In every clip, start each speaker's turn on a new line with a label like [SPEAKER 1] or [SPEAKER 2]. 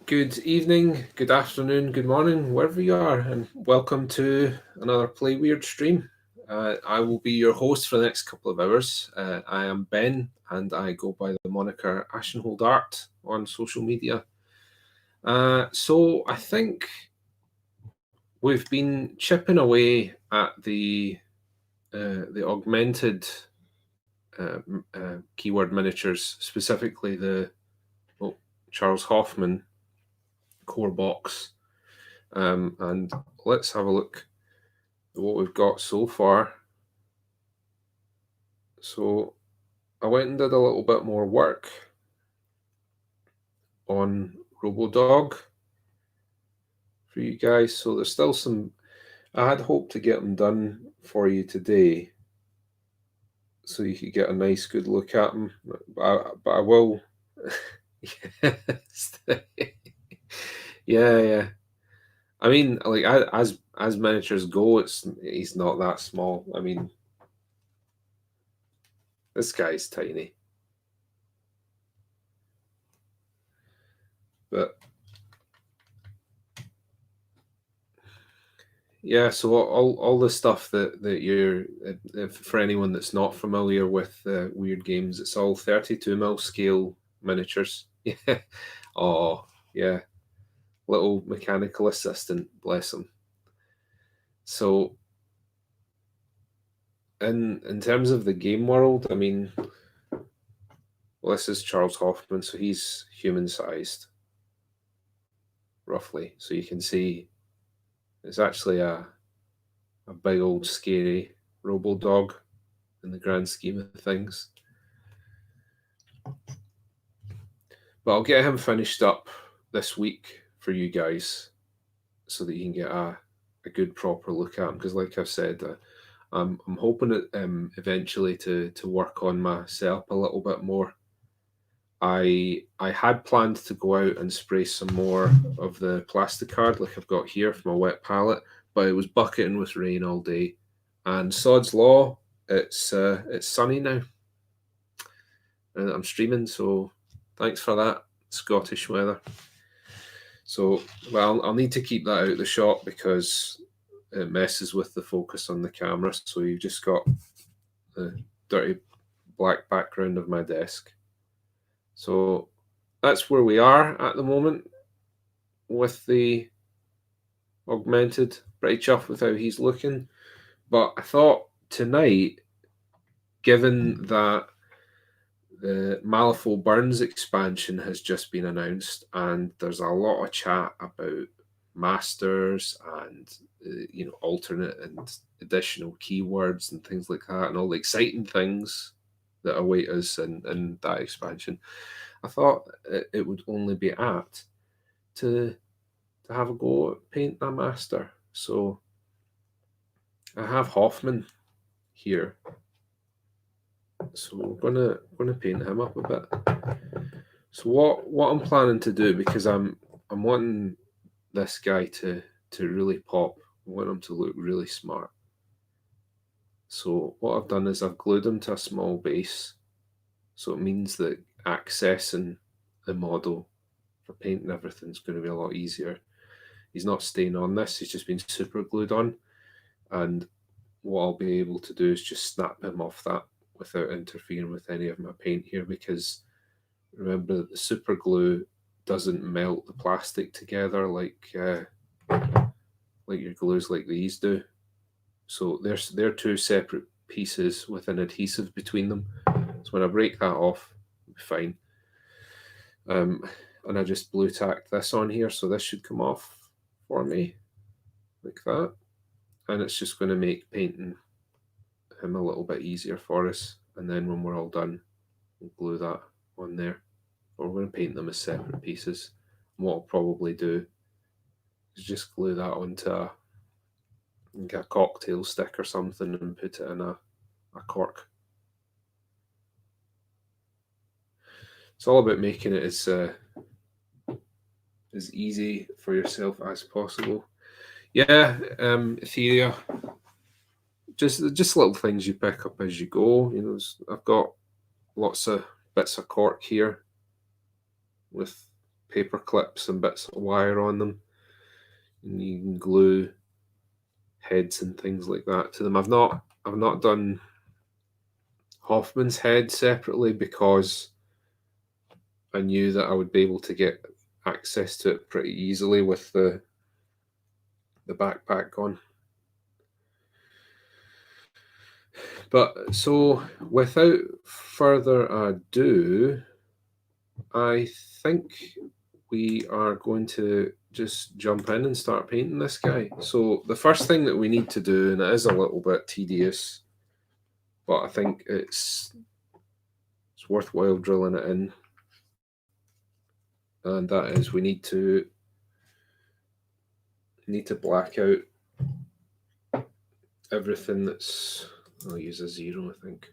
[SPEAKER 1] Good evening, good afternoon, good morning, wherever you are, and welcome to another Play Weird stream. I will be your host for the next couple of hours. I am Ben, and I go by the moniker Ashenhold Art on social media. So I think we've been chipping away at the augmented keyword miniatures, specifically the Charles Hoffman Core Box. And let's have a look at what we've got so far. So I went and did a little bit more work on RoboDog for you guys. So there's still some, I had hoped to get them done for you today so you could get a nice good look at them, but I will. yeah. I mean, like as miniatures go, he's not that small. I mean, this guy's tiny, but yeah. So all the stuff that you're, for anyone that's not familiar with weird games, it's all 32mm scale miniatures. Yeah. Oh yeah. Little mechanical assistant, bless him. So in terms of the game world, I mean, well, this is Charles Hoffman, so he's human-sized, roughly. So you can see it's actually a big old scary robo dog in the grand scheme of things. But I'll get him finished up this week for you guys so that you can get a good proper look at him. Because, like I've said, I'm hoping it, eventually to work on my setup a little bit more. I had planned to go out and spray some more of the plasticard like I've got here for my wet palette, but it was bucketing with rain all day. And sod's law, it's sunny now. And I'm streaming, so thanks for that, Scottish weather. So, well, I'll need to keep that out of the shot because it messes with the focus on the camera. So you've just got the dirty black background of my desk. So that's where we are at the moment with the Augmented. Pretty chuffed with how he's looking. But I thought tonight, given that the Malifaux Burns expansion has just been announced, and there's a lot of chat about masters and alternate and additional keywords and things like that, and all the exciting things that await us in that expansion. I thought it would only be apt to have a go at painting a master. So I have Hoffman here. So we're gonna paint him up a bit. So what I'm planning to do, because I'm wanting this guy to really pop. I want him to look really smart. So what I've done is I've glued him to a small base. So it means that accessing the model for painting everything's going to be a lot easier. He's not staying on this, he's just been super glued on. And what I'll be able to do is just snap him off that without interfering with any of my paint here, because remember that the super glue doesn't melt the plastic together like your glues like these do. So they're two separate pieces with an adhesive between them. So when I break that off, it'll be fine. And I just blue tacked this on here, so this should come off for me like that. And it's just going to make painting him a little bit easier for us. And then when we're all done, we'll glue that on there. Or we're going to paint them as separate pieces. And what I'll probably do is just glue that onto a cocktail stick or something and put it in a cork. It's all about making it as easy for yourself as possible. Yeah, Etheria. Just little things you pick up as you go. I've got lots of bits of cork here with paper clips and bits of wire on them, and you can glue heads and things like that to them. I've not done Hoffman's head separately because I knew that I would be able to get access to it pretty easily with the backpack on. But so without further ado, I think we are going to just jump in and start painting this guy. So the first thing that we need to do, and it is a little bit tedious, but I think it's worthwhile drilling it in, and that is we need to black out everything that's, I'll use a 0, I think.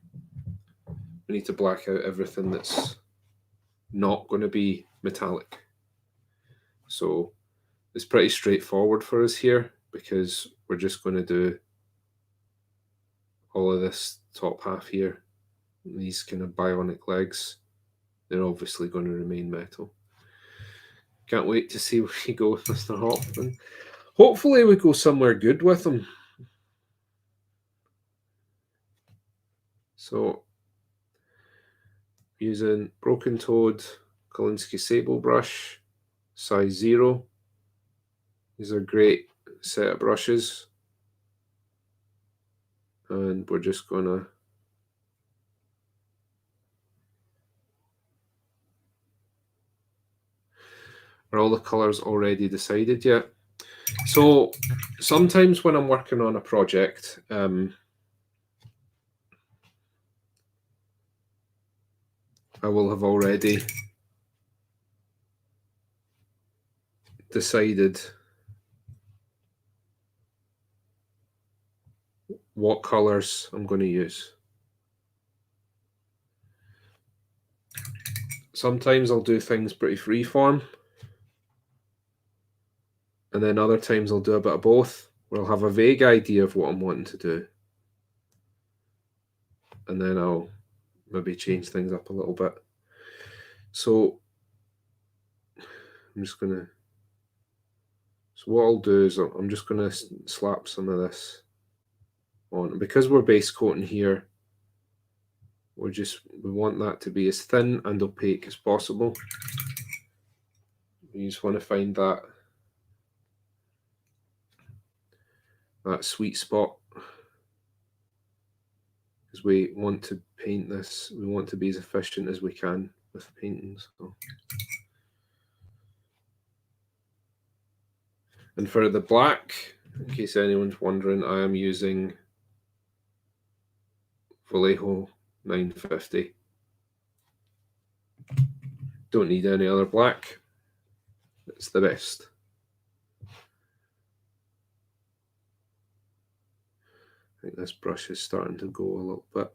[SPEAKER 1] We need to black out everything that's not going to be metallic. So it's pretty straightforward for us here because we're just going to do all of this top half here. These kind of bionic legs, they're obviously going to remain metal. Can't wait to see where we go with Mr. Hoffman. Hopefully we go somewhere good with him. So using Broken Toad Kolinsky Sable brush, size 0. These are a great set of brushes. and we're just gonna are all the colors already decided yet? So sometimes when I'm working on a project, I will have already decided what colors I'm going to use. Sometimes I'll do things pretty freeform, and then other times I'll do a bit of both, where I'll have a vague idea of what I'm wanting to do, and then I'll maybe change things up a little bit. So I'm just going to, so what I'll do is I'm just going to slap some of this on. Because we're base coating here, we want that to be as thin and opaque as possible. You just want to find that sweet spot, because we want to paint this, we want to be as efficient as we can with painting. So. And for the black, in case anyone's wondering, I am using Vallejo 950. Don't need any other black. It's the best. I think this brush is starting to go a little bit.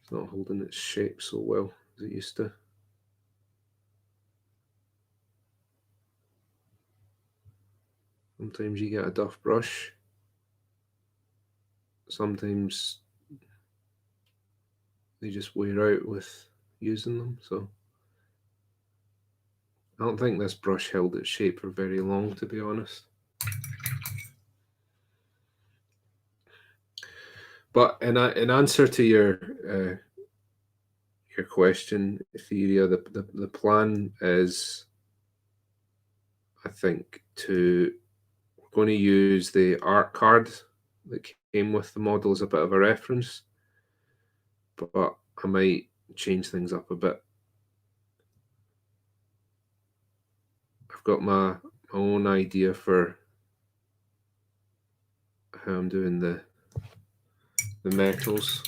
[SPEAKER 1] It's not holding its shape so well as it used to. Sometimes you get a duff brush. Sometimes they just wear out with using them. So I don't think this brush held its shape for very long, to be honest. But in answer to your question, Etheria, the plan is, I think, we're going to use the art card that came with the model as a bit of a reference, but I might change things up a bit. I've got my own idea for how I'm doing the metals.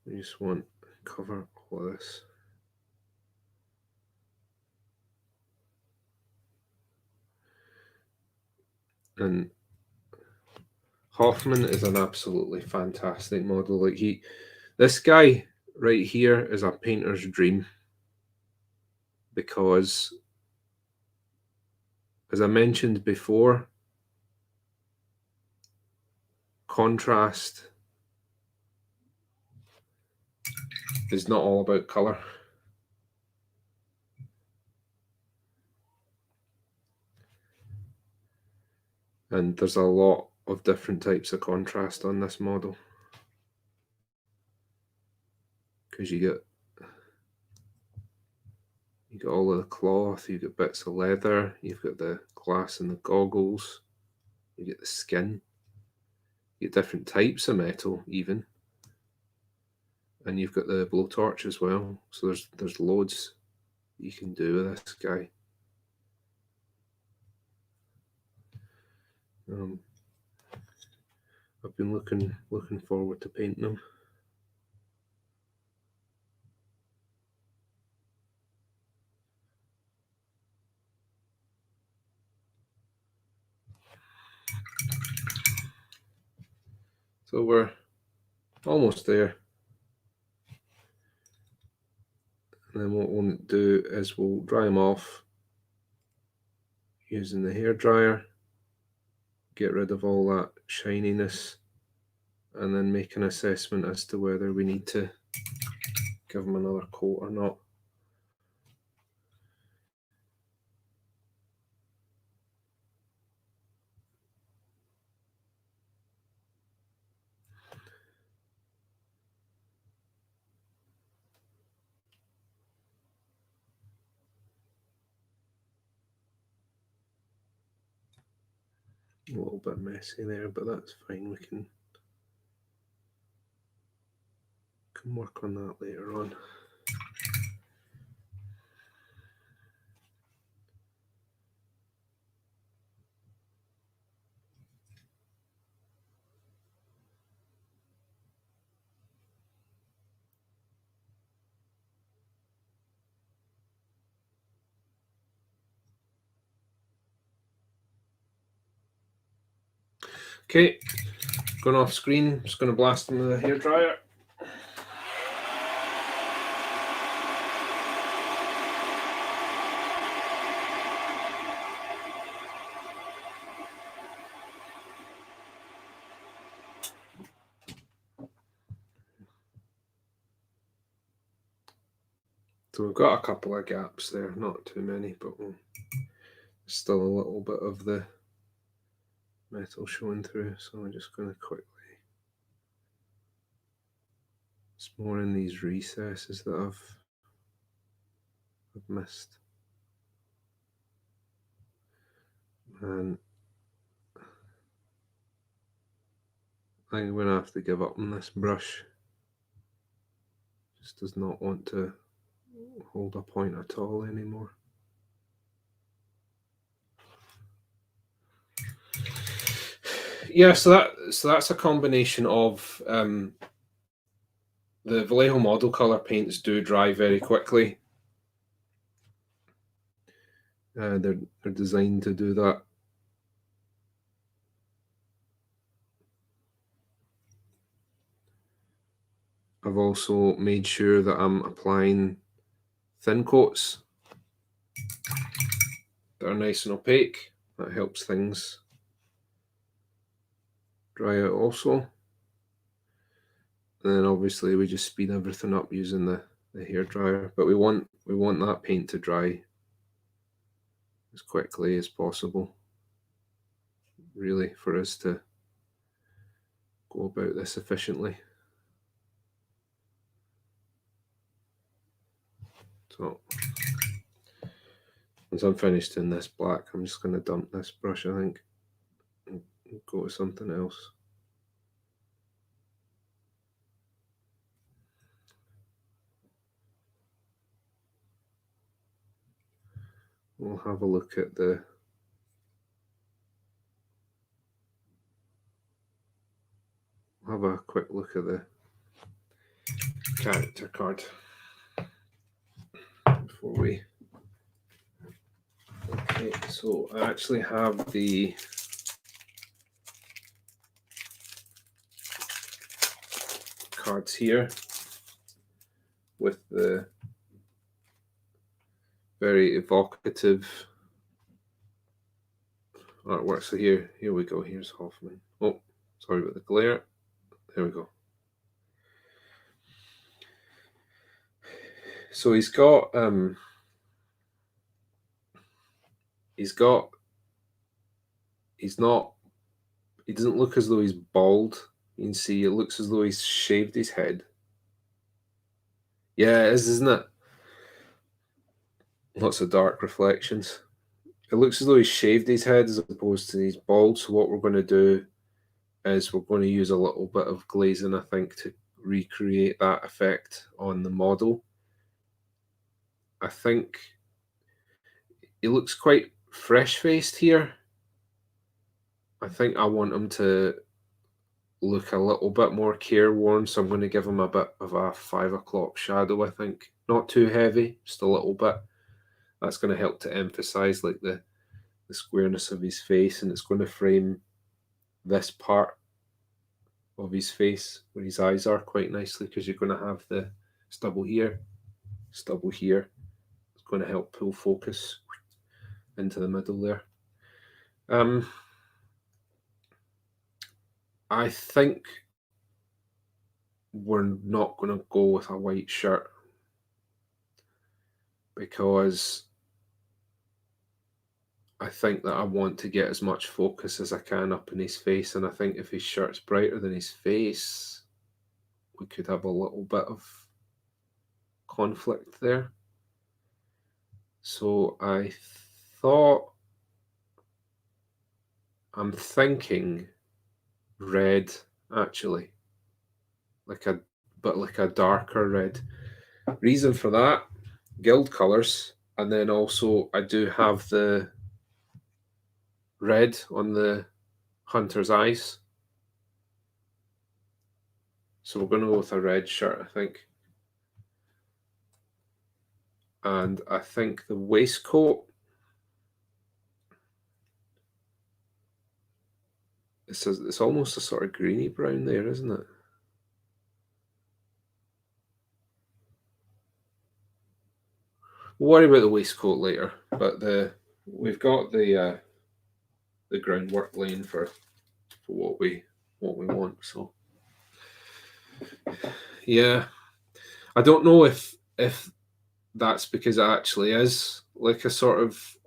[SPEAKER 1] I just want to cover all of this. And Hoffman is an absolutely fantastic model. Like this guy right here is a painter's dream, because, as I mentioned before, contrast is not all about color. And there's a lot of different types of contrast on this model, because you get all of the cloth, you get bits of leather, you've got the glass and the goggles, you get the skin, you get different types of metal even, and you've got the blowtorch as well. So there's loads you can do with this guy. I've been looking forward to painting them. So we're almost there. And then what we'll do is we'll dry them off using the hairdryer, get rid of all that shininess, and then make an assessment as to whether we need to give them another coat or not. A little bit messy there, but that's fine. We can work on that later on. Okay, going off screen, just going to blast them with a hairdryer. So we've got a couple of gaps there, not too many, but still a little bit of the metal showing through. So I'm just going to quickly, it's more in these recesses that I've missed. And I think I'm going to have to give up on this brush. Just does not want to hold a point at all anymore. Yeah, so that's a combination of the Vallejo model color paints do dry very quickly. They're designed to do that. I've also made sure that I'm applying thin coats that are nice and opaque. That helps things dry out also. And then obviously we just speed everything up using the hairdryer, but we want that paint to dry as quickly as possible, really, for us to go about this efficiently. So once I'm finished in this black, I'm just going to dump this brush, I think, and go to something else. We'll have a look at have a quick look at the character card before we. Okay, so I actually have the cards here with the very evocative artwork. So here we go. Here's Hoffman. Oh, sorry about the glare. There we go. So he doesn't look as though he's bald. You can see it looks as though he's shaved his head. Yeah, it is, isn't it? Lots of dark reflections. It looks as though he's shaved his head as opposed to he's bald. So what we're going to do is we're going to use a little bit of glazing, I think, to recreate that effect on the model. I think he looks quite fresh-faced here. I think I want him to look a little bit more careworn, so I'm going to give him a bit of a 5 o'clock shadow, I think. Not too heavy, just a little bit. That's going to help to emphasize like the squareness of his face, and it's going to frame this part of his face where his eyes are quite nicely, because you're going to have the stubble here, stubble here. It's going to help pull focus into the middle there. I think we're not going to go with a white shirt because I think that I want to get as much focus as I can up in his face, and I think if his shirt's brighter than his face, we could have a little bit of conflict there. So I thought I'm thinking red, actually, like a darker red. Reason for that, guild colours, and then also I do have the red on the hunter's eyes. So we're going to go with a red shirt, I think. And I think the waistcoat, it's almost a sort of greeny brown there, isn't it? We'll worry about the waistcoat later, but we've got the groundwork laying for what we want. So yeah, I don't know if that's because it actually is like a sort of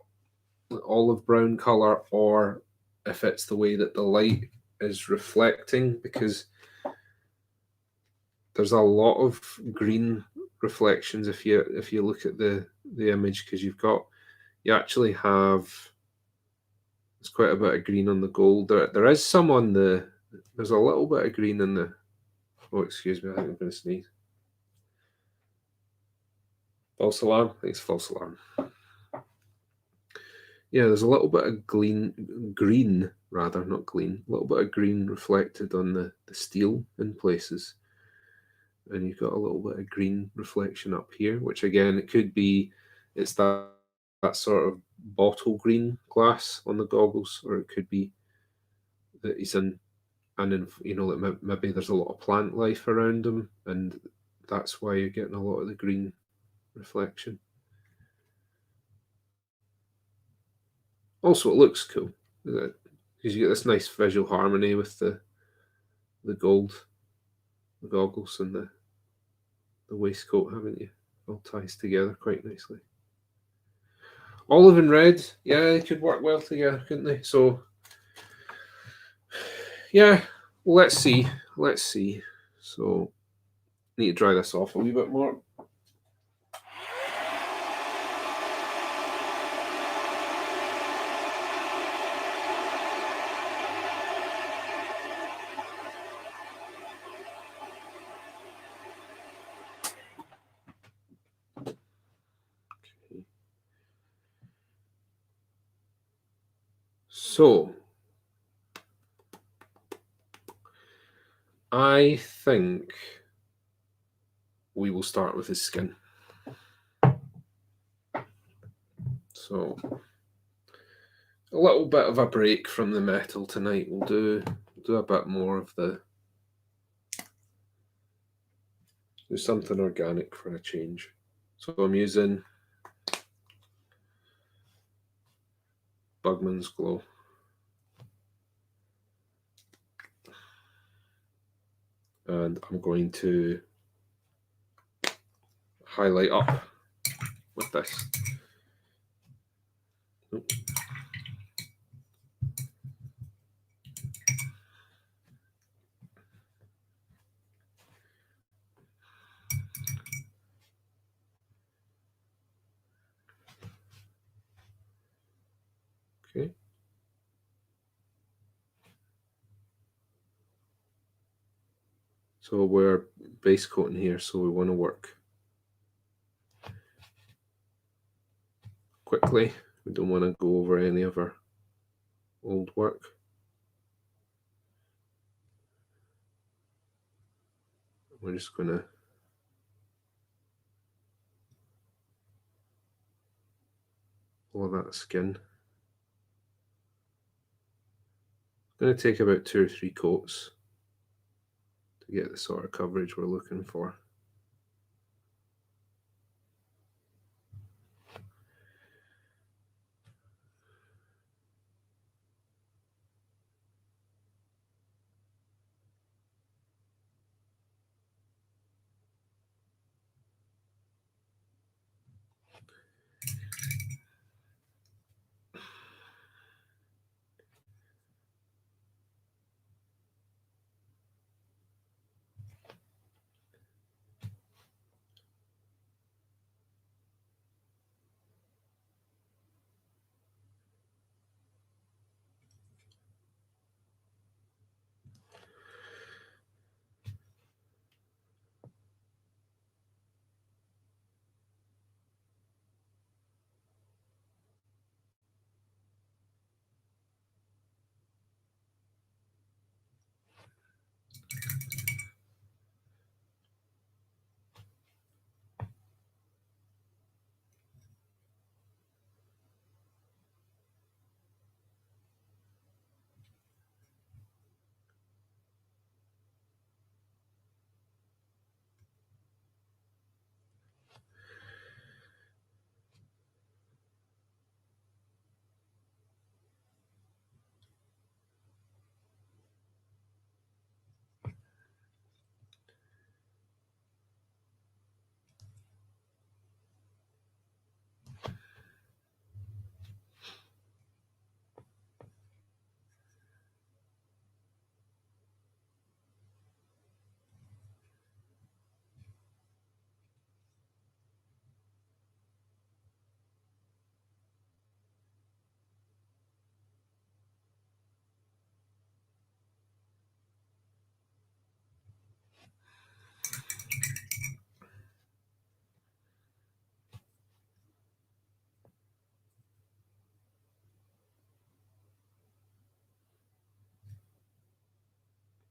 [SPEAKER 1] olive brown color, or if it's the way that the light is reflecting, because there's a lot of green reflections if you look at the image, because you actually have, there's quite a bit of green on the gold. There is some on there's a little bit of green in the, oh excuse me, I think I'm going to sneeze. False alarm. I think it's false alarm. Yeah, there's a little bit of green rather, not gleam, a little bit of green reflected on the steel in places. And you've got a little bit of green reflection up here, which again, it could be, it's that sort of bottle green glass on the goggles, or it could be that he's in, and then, that maybe there's a lot of plant life around him, and that's why you're getting a lot of the green reflection. Also, it looks cool because you get this nice visual harmony with the gold, the goggles, and the waistcoat, haven't you? All ties together quite nicely. Olive and red, yeah, they could work well together, couldn't they? So, yeah, let's see. So, need to dry this off a wee bit more. So, I think we will start with his skin. So, a little bit of a break from the metal tonight. We'll do a bit more of do something organic for a change. So I'm using Bugman's Glow. And I'm going to highlight up with this. Nope. Okay. So we're base coating here, so we want to work quickly. We don't want to go over any of our old work. We're just going to all that skin. It's going to take about 2 or 3 coats to get the sort of coverage we're looking for.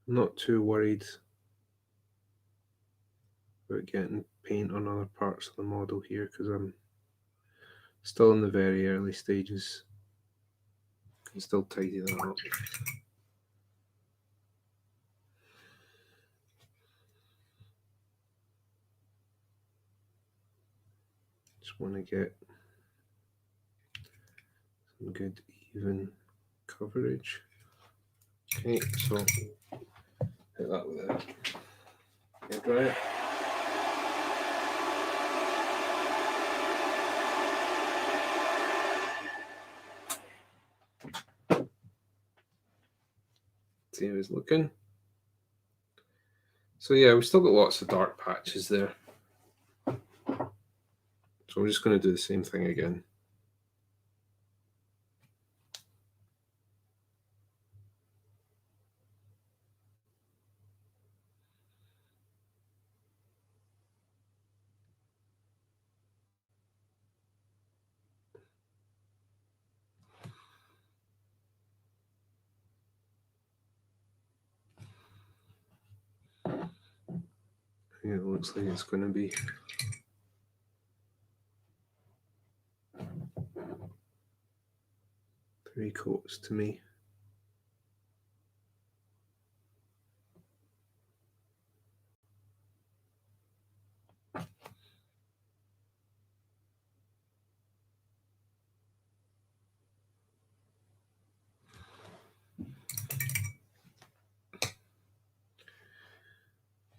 [SPEAKER 1] I'm not too worried about getting paint on other parts of the model here because I'm still in the very early stages. Can still tidy that up. Just want to get some good even coverage. Okay, so hit that with a hairdryer. See how it's looking. So yeah, we've still got lots of dark patches there. So I'm just going to do the same thing again. Yeah, it looks like it's going to be three coats to me.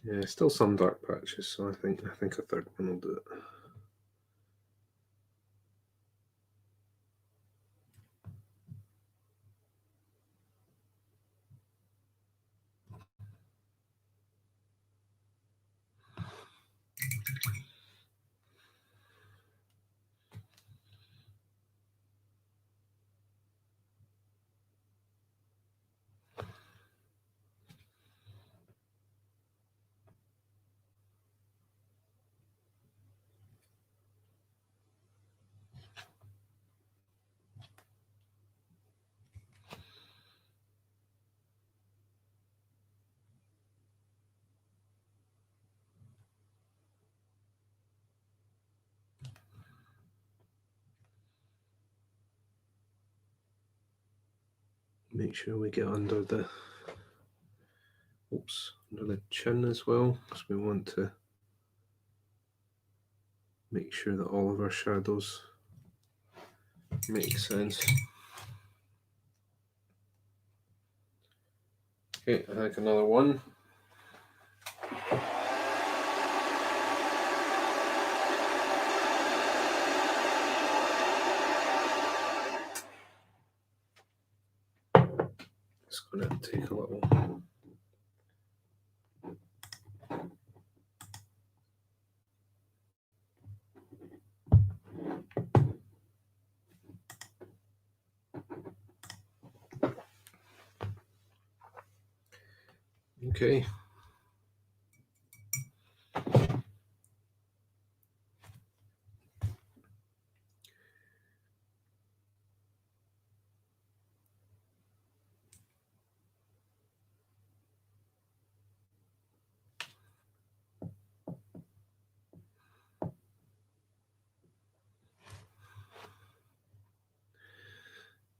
[SPEAKER 1] Yeah, still some dark patches, so I think a third one will do it. Make sure we get under the under the chin as well, because we want to make sure that all of our shadows make sense. Okay, I think another one. It's going to take a little. Okay.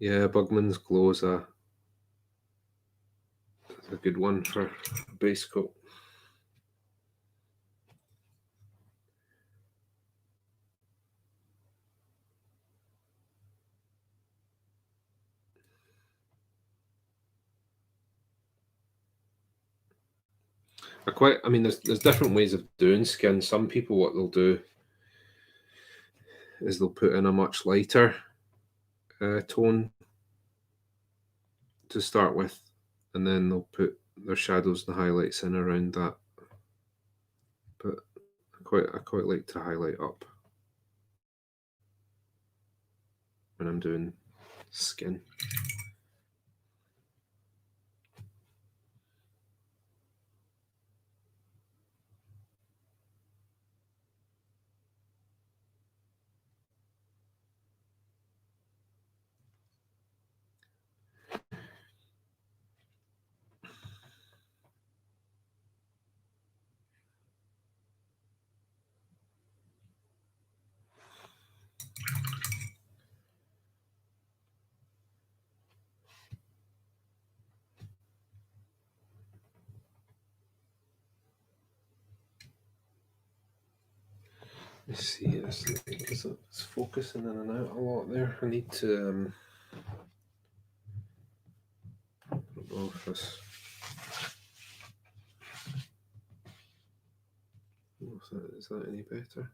[SPEAKER 1] Yeah, Bugman's Glow is a good one for a base coat. I mean, there's different ways of doing skin. Some people, what they'll do is they'll put in a much lighter tone to start with, and then they'll put their shadows and highlights in around that. But I quite like to highlight up when I'm doing skin. Let's see, it's focusing in and out a lot there. I need to, I don't know if this, is that any better?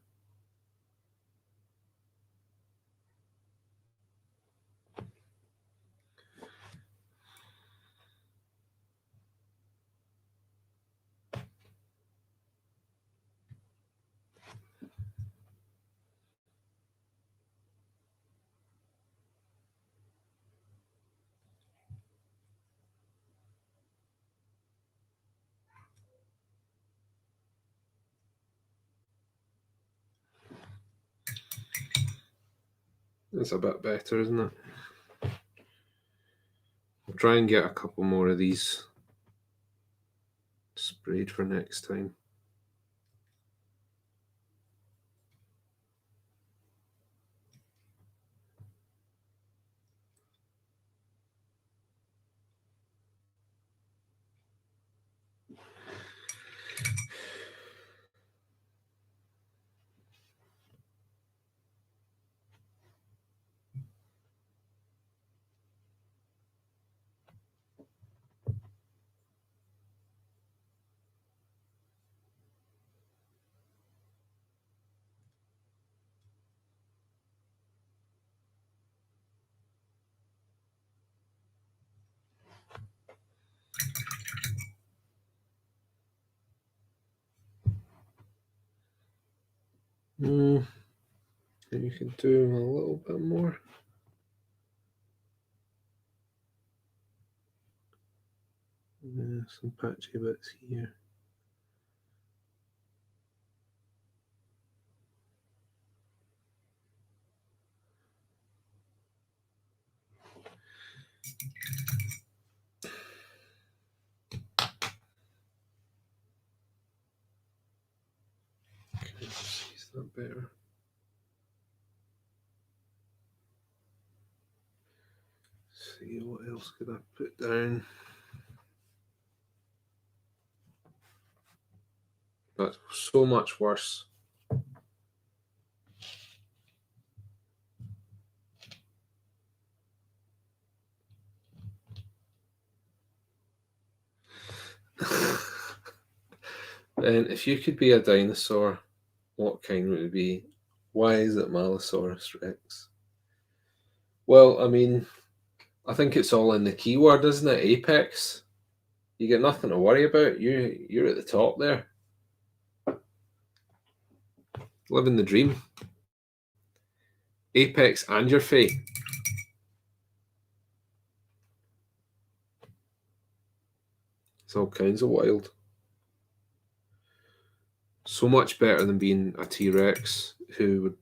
[SPEAKER 1] It's a bit better, isn't it? I'll try and get a couple more of these sprayed for next time. And you can do a little bit more. Some patchy bits here. Okay, is that better? Let's see, what else could I put down? That's so much worse. And if you could be a dinosaur, what kind would it be? Why is it Malosaurus Rex? Well, I mean, I think it's all in the keyword, isn't it? Apex. You get nothing to worry about. You're at the top there. Living the dream. Apex and your fate. It's all kinds of wild. So much better than being a T-Rex who would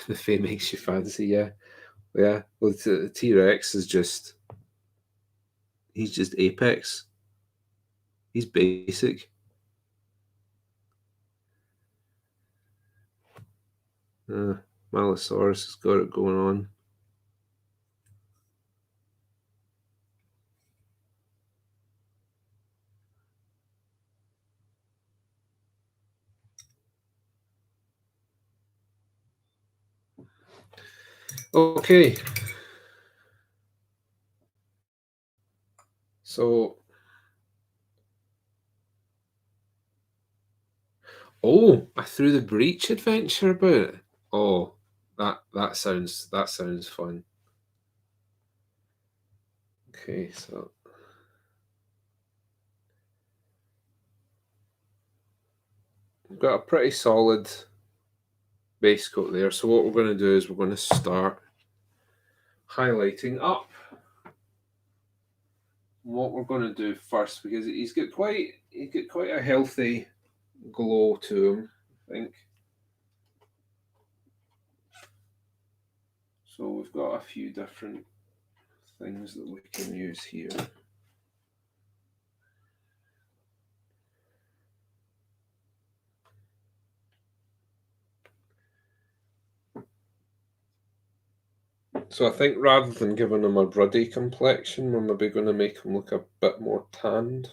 [SPEAKER 1] the fate makes you fancy, yeah. Yeah. Well, the T-Rex is just he's just Apex. He's basic. Malosaurus has got it going on. Okay. So I threw the breach adventure about it. Oh, that sounds fun. Okay, so we've got a pretty solid base coat there. So what we're going to do is we're going to start highlighting up. What we're going to do first, because he's got quite a healthy glow to him, I think. So we've got a few different things that we can use here. So I think rather than giving him a ruddy complexion, we're maybe going to make him look a bit more tanned.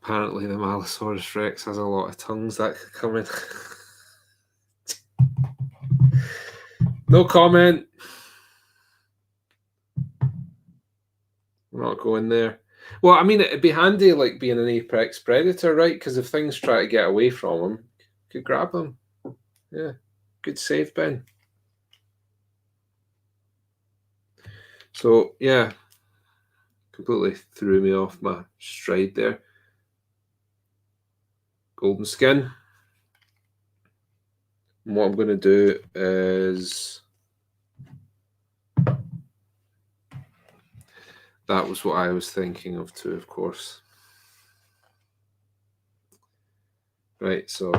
[SPEAKER 1] Apparently the Malosaurus Rex has a lot of tongues that could come in. No comment. We're not going there. Well, I mean, it'd be handy, like being an apex predator, right? Because if things try to get away from him, you could grab them. Yeah, good save, Ben. So yeah, completely threw me off my stride there. Golden skin. And what I'm going to do is that was what I was thinking of too, of course. Right, so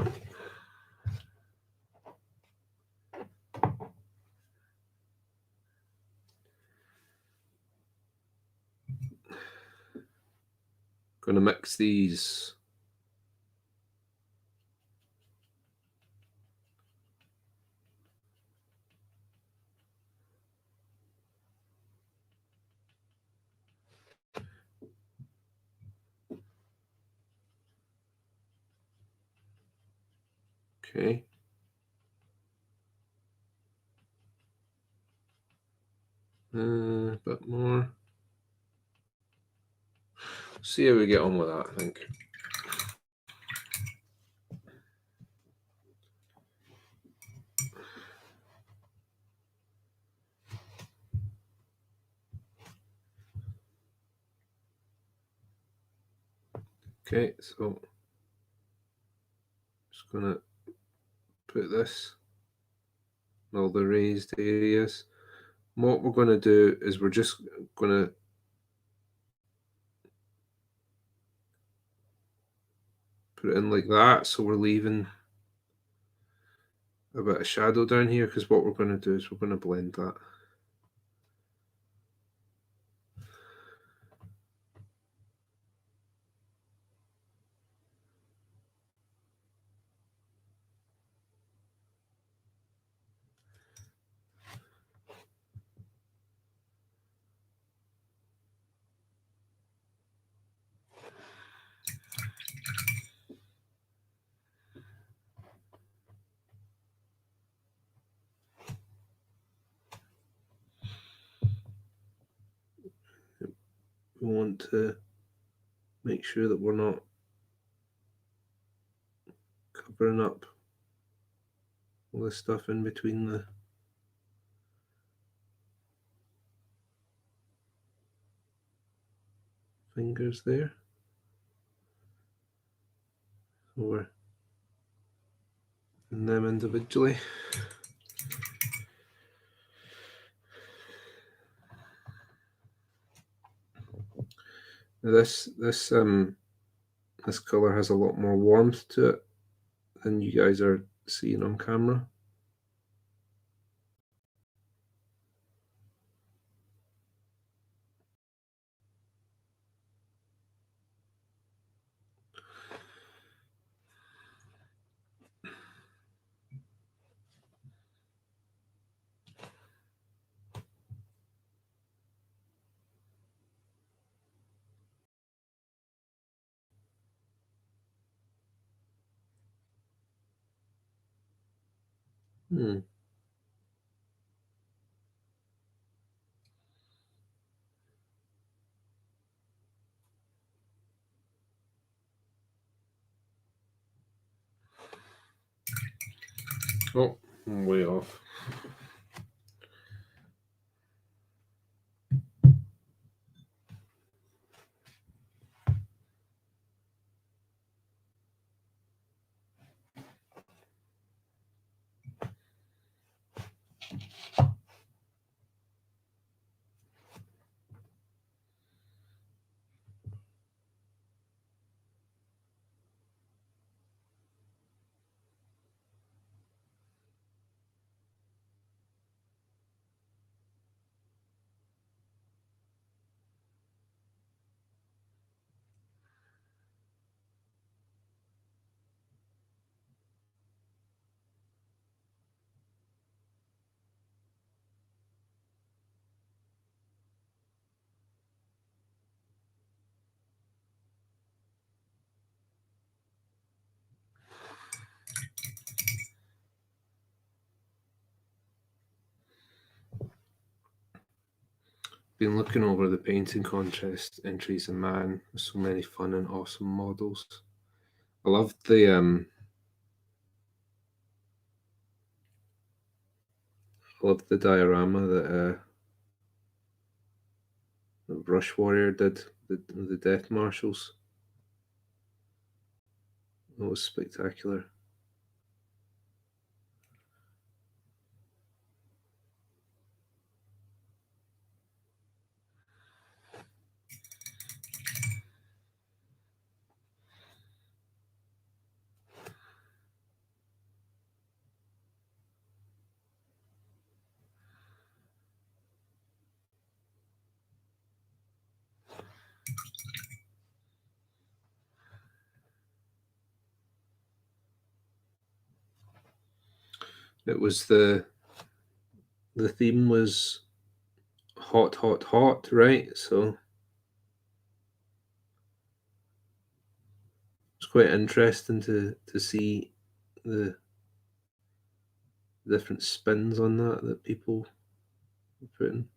[SPEAKER 1] going to mix these. Okay. A bit more. See how we get on with that, I think. Okay, so just going to put this in all the raised areas. And what we're going to do is we're just going to put it in like that. So we're leaving a bit of shadow down here, because what we're going to do is we're going to blend that. We want to make sure that we're not covering up all this stuff in between the fingers there. So we're in them individually. Now this color has a lot more warmth to it than you guys are seeing on camera. Oh, I'm way off. Been looking over the painting contest entries, and man, there's so many fun and awesome models. I loved the diorama that Brush Warrior did, the Death Marshals. That was spectacular. It was the theme was hot, hot, hot, right? So it's quite interesting to see the different spins on that people put in.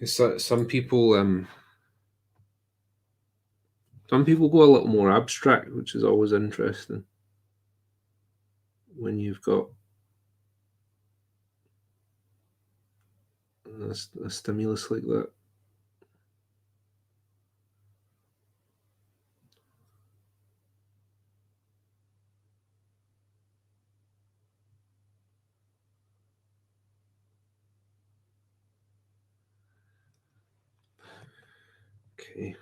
[SPEAKER 1] Some people go a little more abstract, which is always interesting when you've got a stimulus like that. Okay.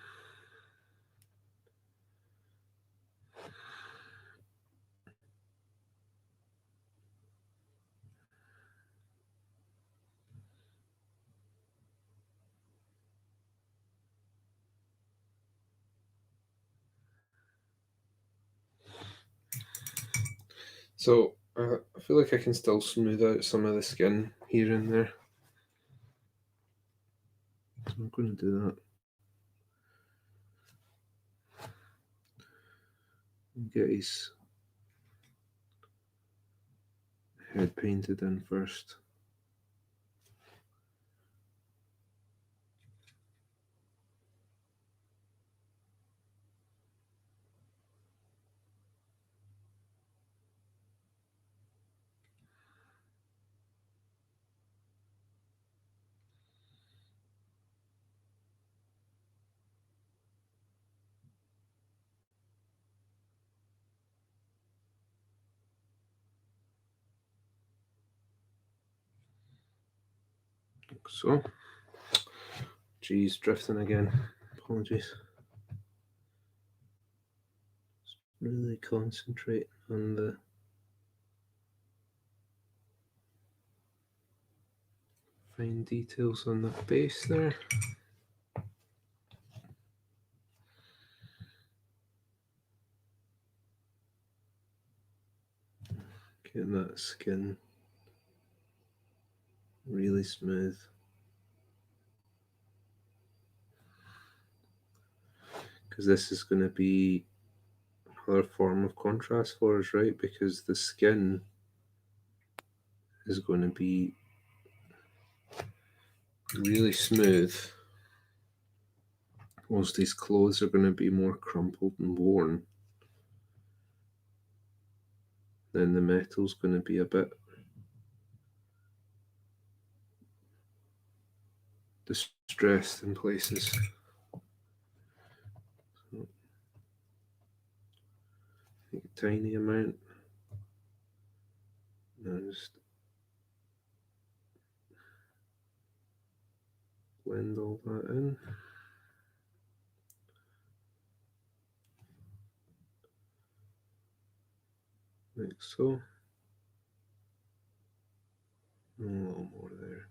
[SPEAKER 1] So I feel like I can still smooth out some of the skin here and there. So I'm going to do that. Get his head painted in first. So, geez, drifting again. Apologies. Just really concentrate on the fine details on the base there. Getting that skin really smooth. Because this is going to be another form of contrast for us, right? Because the skin is going to be really smooth, whilst these clothes are going to be more crumpled and worn. Then the metal's going to be a bit distressed in places. So, a tiny amount. Now just blend all that in. Like so. A little more there.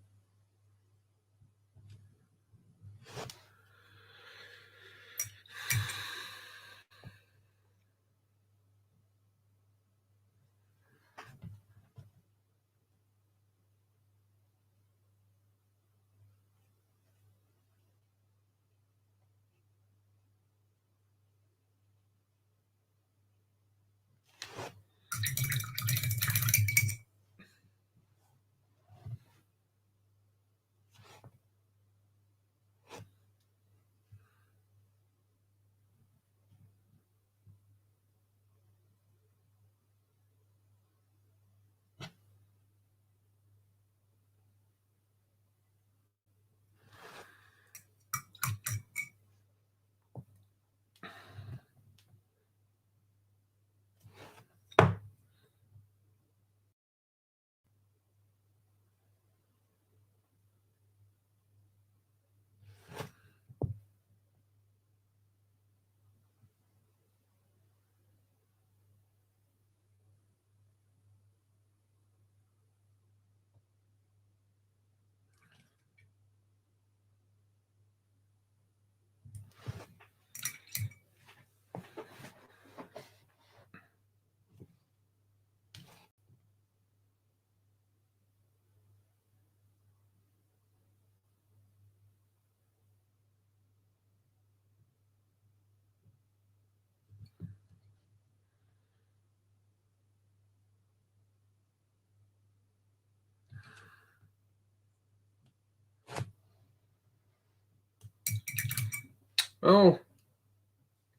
[SPEAKER 1] Oh,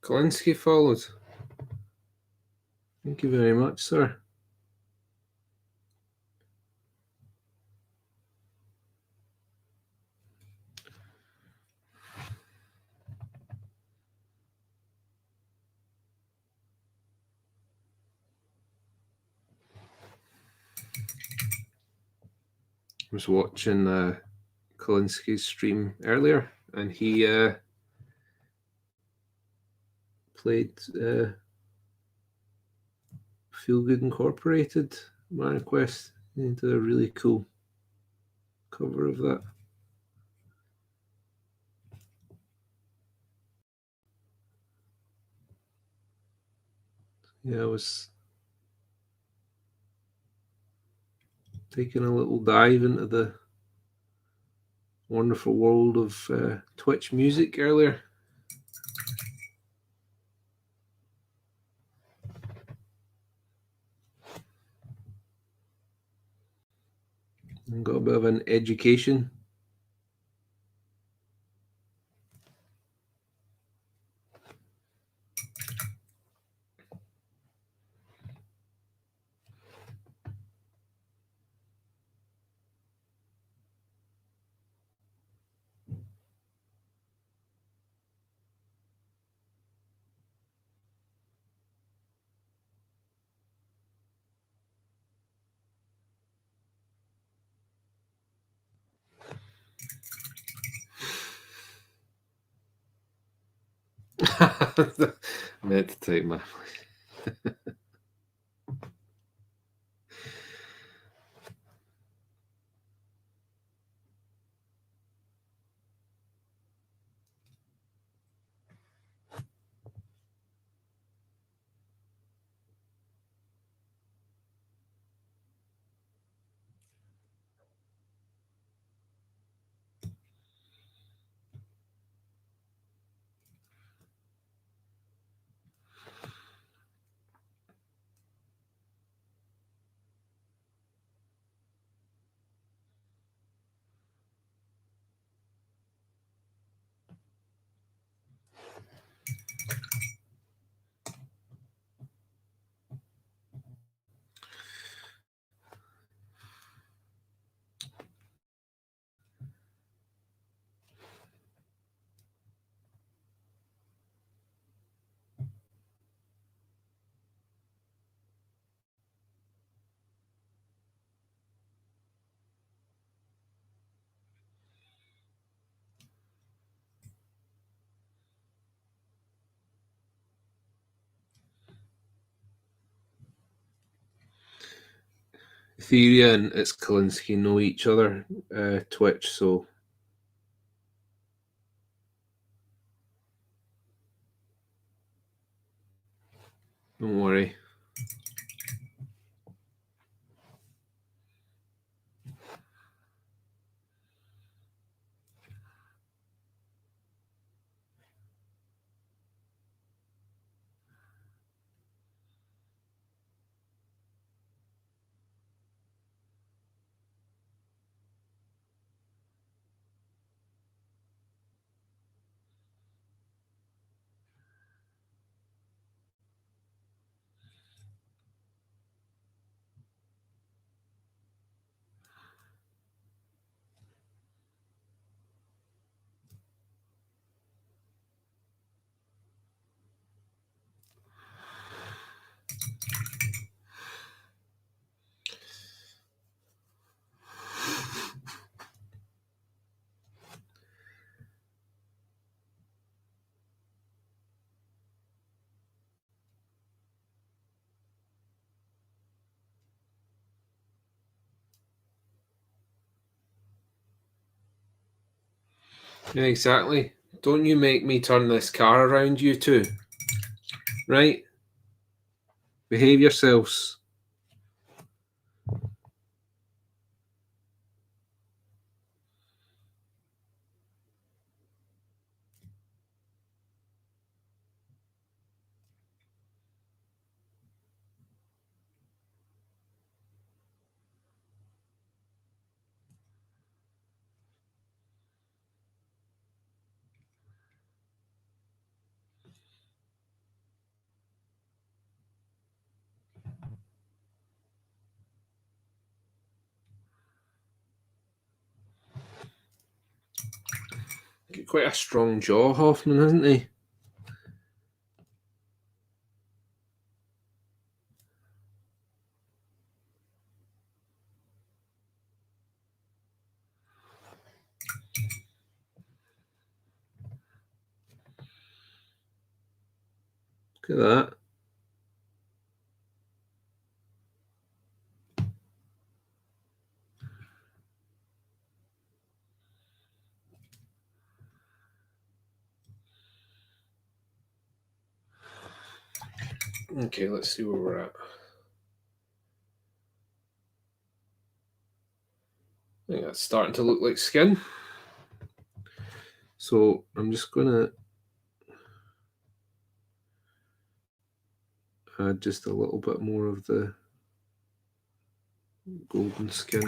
[SPEAKER 1] Kalinsky followed. Thank you very much, sir. I was watching Kalinsky's stream earlier, and he played Feel Good Incorporated Manifest. He did a really cool cover of that. Yeah, I was taking a little dive into the wonderful world of Twitch music earlier. And got a bit of an education. Meant to take my. Etheria and it's Kalinsky know each other, Twitch, so don't worry. Yeah, exactly. Don't you make me turn this car around, you two. Right? Behave yourselves. quite a strong jaw, Hoffman, isn't he? Look at that. Okay, let's see where we're at. I think that's starting to look like skin. So I'm just going to add just a little bit more of the golden skin.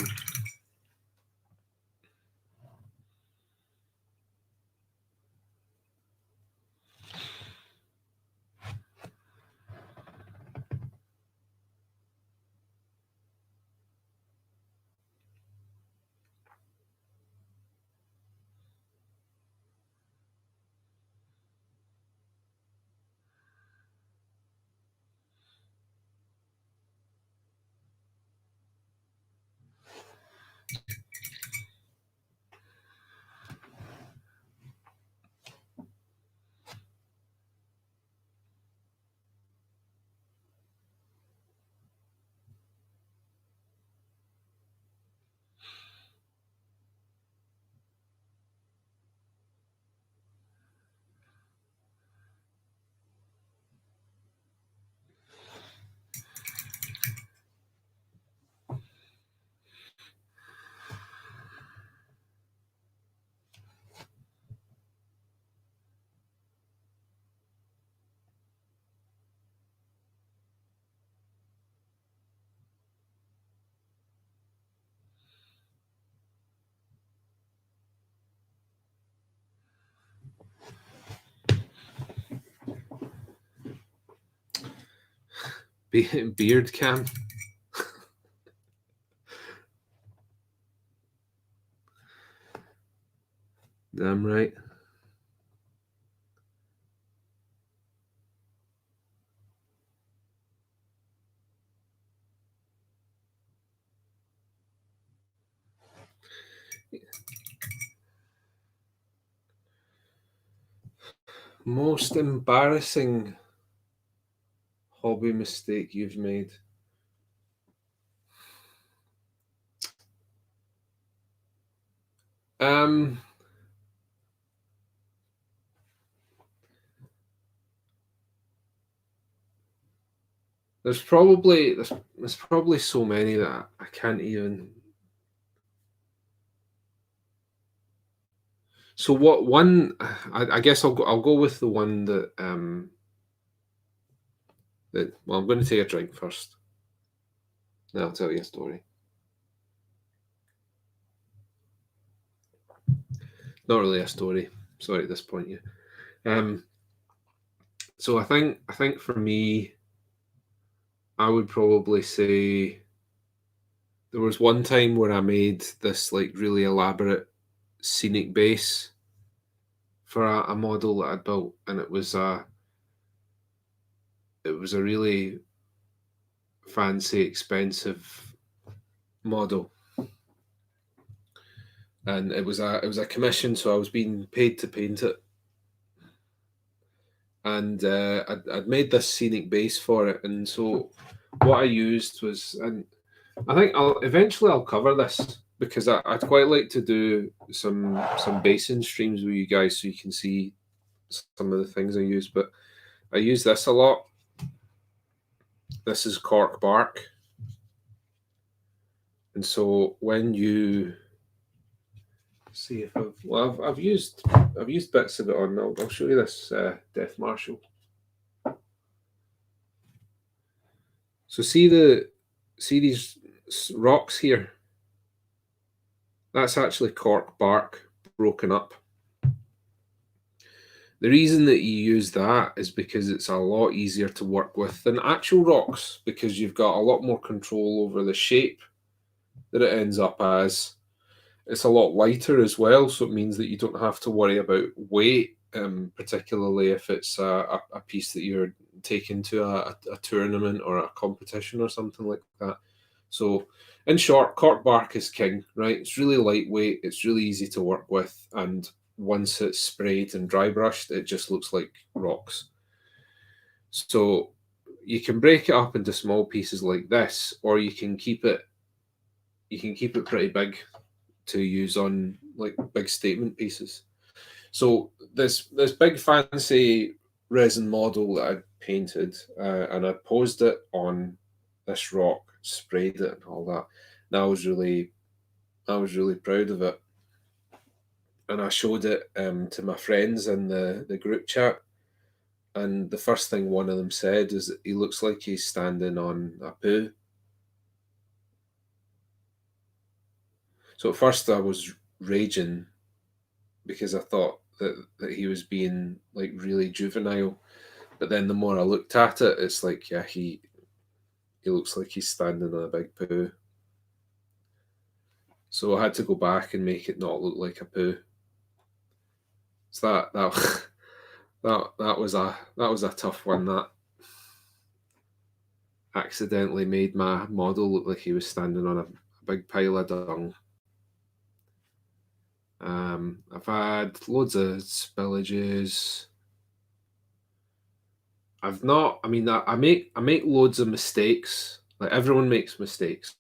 [SPEAKER 1] Beard cam. Damn right. Most embarrassing hobby mistake you've made? Um, there's probably so many that I can't even. So what one? I guess I'll go with the one that well, I'm going to take a drink first. Then I'll tell you a story. Not really a story. Sorry at this point, yeah. So I think for me, I would probably say there was one time where I made this like really elaborate scenic base for a model that I'd built, and it was a really fancy, expensive model, and it was a commission, so I was being paid to paint it, and I'd made this scenic base for it, and so what I used was, and I think I'll cover this because I'd quite like to do some basin streams with you guys so you can see some of the things I use, but I use this a lot. This is cork bark. And so when you see if I've used bits of it on. I'll show you this Death Marshal. So see these rocks here. That's actually cork bark broken up. The reason that you use that is because it's a lot easier to work with than actual rocks, because you've got a lot more control over the shape that it ends up as. it's a lot lighter as well, so it means that you don't have to worry about weight, particularly if it's a piece that you're taking to a tournament or a competition or something like that. So, in short, cork bark is king, right? It's really lightweight, it's really easy to work with, and once it's sprayed and dry brushed, it just looks like rocks. So, you can break it up into small pieces like this, or you can keep it pretty big to use on like big statement pieces. So this big fancy resin model that I painted, and I posed it on this rock, sprayed it and all that. And I was really proud of it. And I showed it to my friends in the group chat. And the first thing one of them said is that he looks like he's standing on a poo. So at first I was raging because I thought that he was being like really juvenile. But then the more I looked at it, it's like, yeah, he looks like he's standing on a big poo. So I had to go back and make it not look like a poo. So that was a tough one. That accidentally made my model look like he was standing on a big pile of dung. I've had loads of spillages. I've not. I mean, I make loads of mistakes. Like everyone makes mistakes.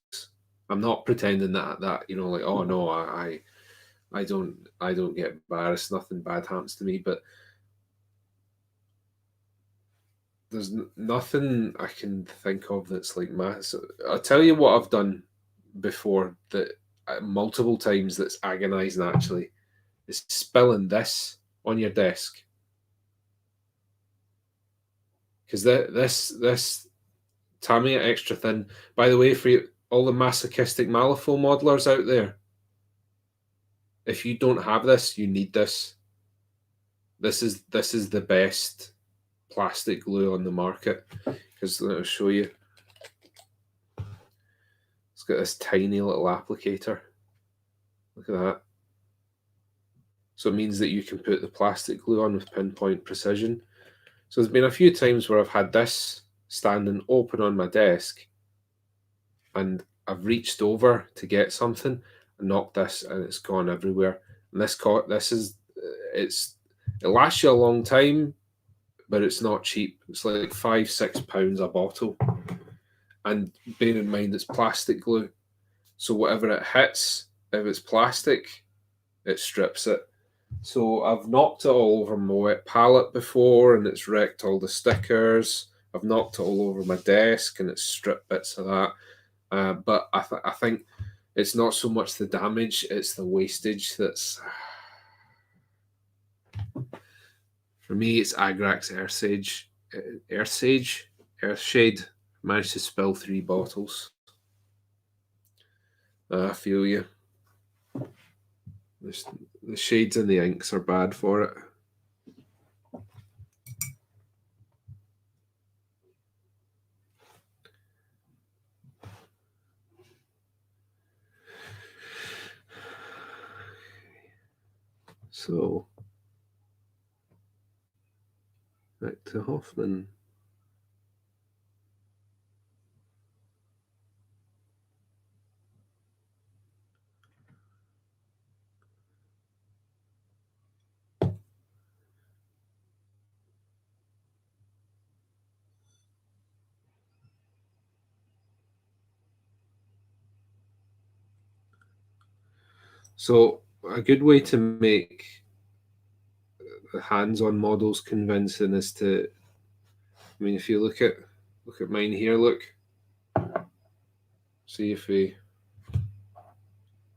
[SPEAKER 1] I'm not pretending that like, oh no, I don't get embarrassed. Nothing bad happens to me. But there's nothing I can think of that's like massive. I'll tell you what I've done before that multiple times that's agonizing actually is spilling this on your desk. Because this Tamiya extra thin. By the way, for all the masochistic Malifaux modelers out there, if you don't have this, you need this. This is the best plastic glue on the market because I'll show you. It's got this tiny little applicator. Look at that. So it means that you can put the plastic glue on with pinpoint precision. So there's been a few times where I've had this standing open on my desk and I've reached over to get something and knocked this and it's gone everywhere. And it lasts you a long time, but it's not cheap. It's like £5-6 a bottle. And bear in mind it's plastic glue. So whatever it hits, if it's plastic, it strips it. So I've knocked it all over my wet palette before and it's wrecked all the stickers. I've knocked it all over my desk and it's stripped bits of that. But I think it's not so much the damage, it's the wastage that's... For me, it's Agrax Earthshade. Managed to spill 3 bottles. I feel you. The shades and the inks are bad for it. So, back to Hoffman. So, a good way to make the hands-on models convincing is to, I mean, if you look at mine here, look. See if we,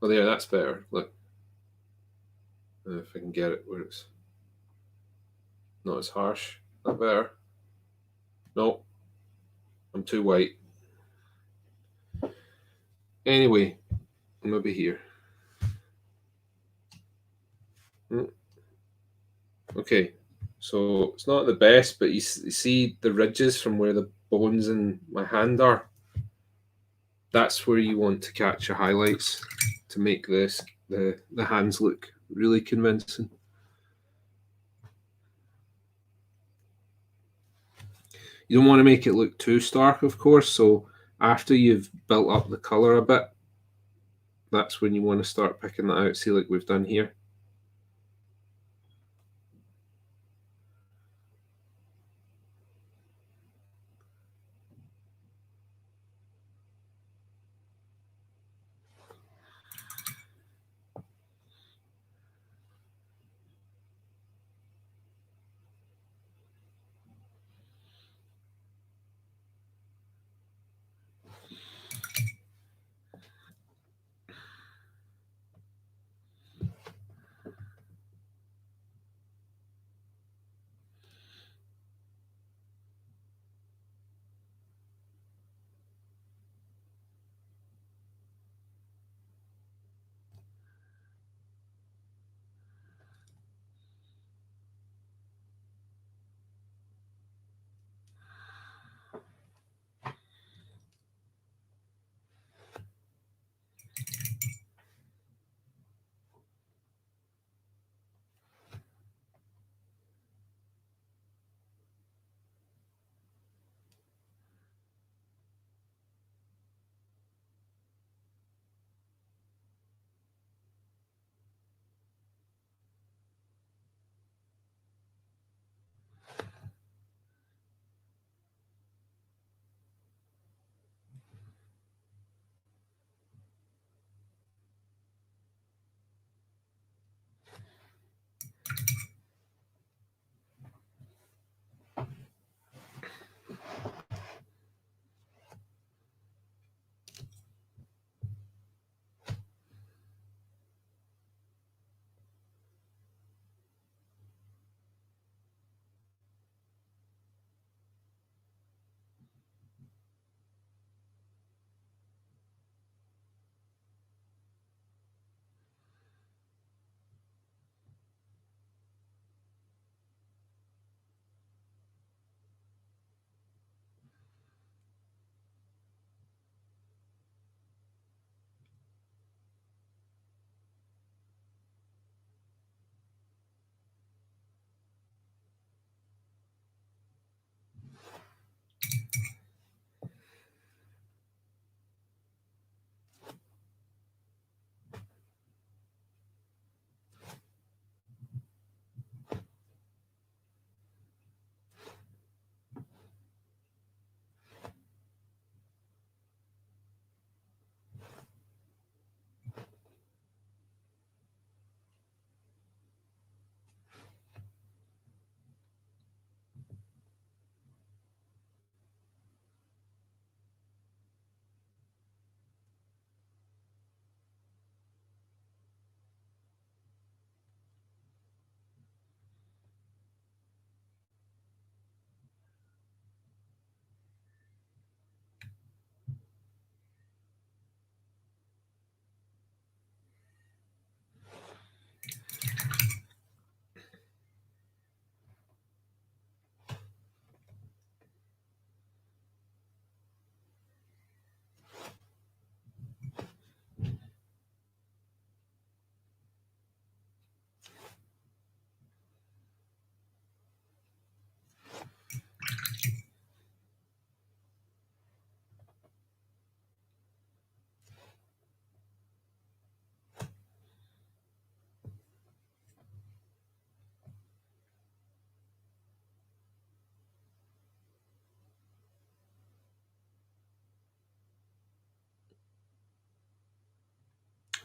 [SPEAKER 1] oh there, that's better. Look, if I can get it where it's not as harsh. That better? No, I'm too white. Anyway, maybe here. Okay, so it's not the best, but you see the ridges from where the bones in my hand are. That's where you want to catch your highlights to make this the hands look really convincing. You don't want to make it look too stark, of course, so after you've built up the colour a bit, that's when you want to start picking that out, see like we've done here.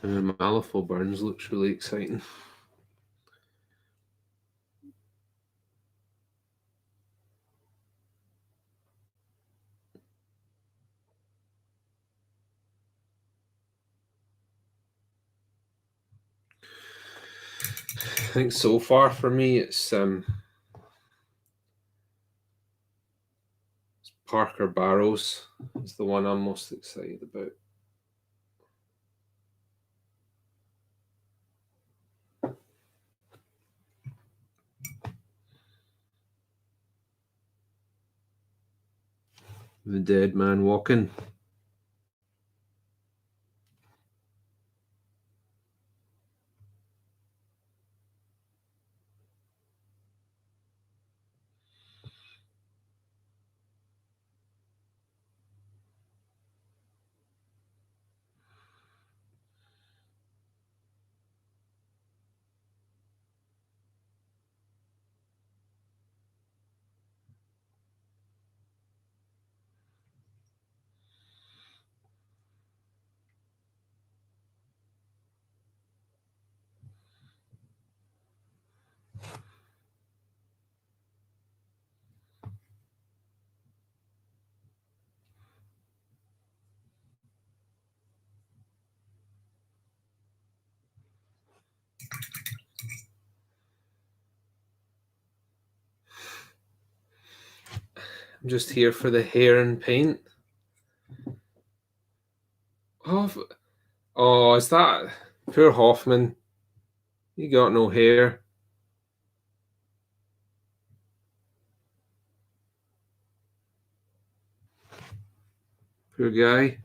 [SPEAKER 1] Malifaux Burns looks really exciting. I think so far for me it's Parker Barrows is the one I'm most excited about. The Dead Man Walking. I'm just here for the hair and paint. Oh, is that poor Hoffman? You got no hair. Poor guy.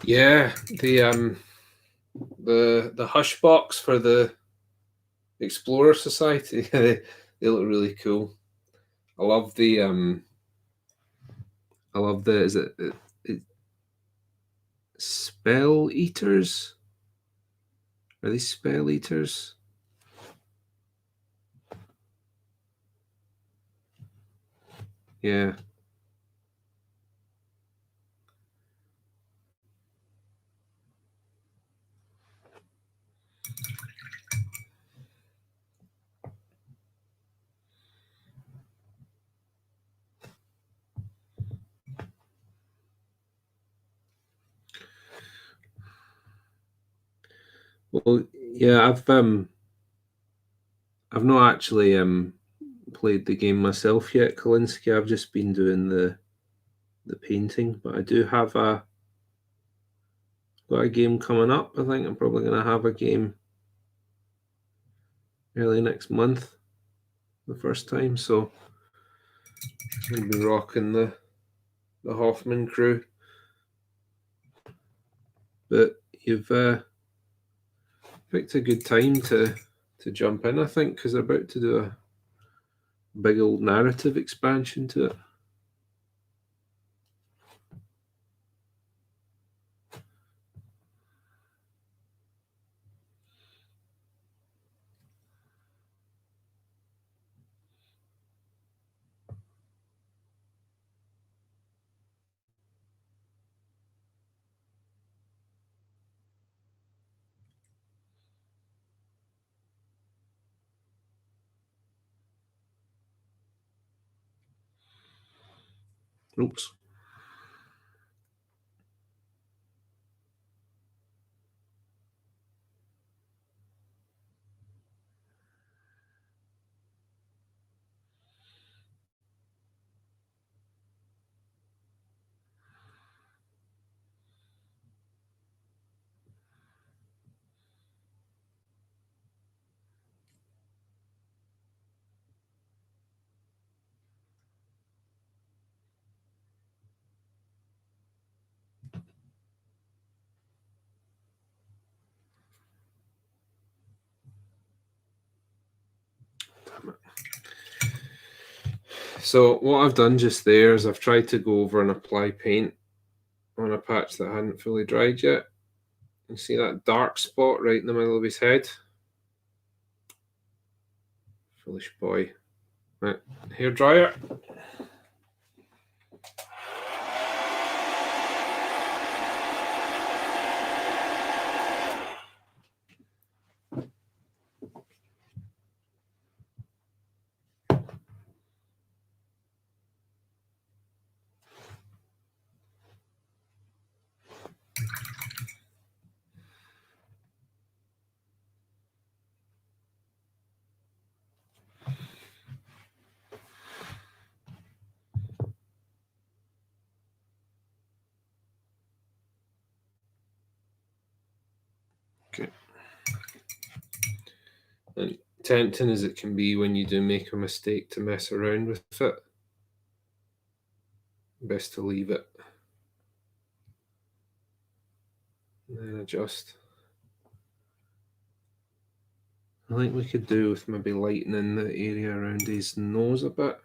[SPEAKER 1] Yeah, the hush box for the Explorer Society. They look really cool. I love the is it spell eaters? Are these spell eaters? Yeah. Well, yeah, I've not actually played the game myself yet, Kalinsky. I've just been doing the painting, but I do have got a game coming up. I think I'm probably going to have a game early next month, the first time. So I'll be rocking the Hoffman crew. But you've picked a good time to jump in, I think, because they're about to do a big old narrative expansion to it. Oops. So what I've done just there is I've tried to go over and apply paint on a patch that hadn't fully dried yet. You see that dark spot right in the middle of his head? Foolish boy. Right, hair dryer. Okay. And tempting as it can be when you do make a mistake to mess around with it, best to leave it. And then adjust. I think we could do with maybe lightening the area around his nose a bit.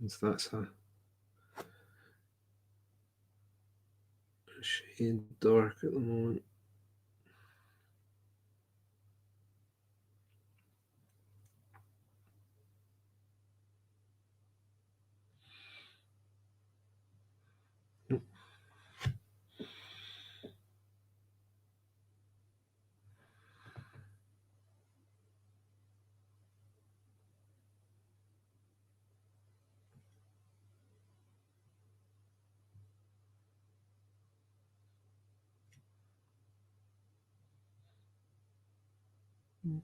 [SPEAKER 1] That's a shade dark at the moment.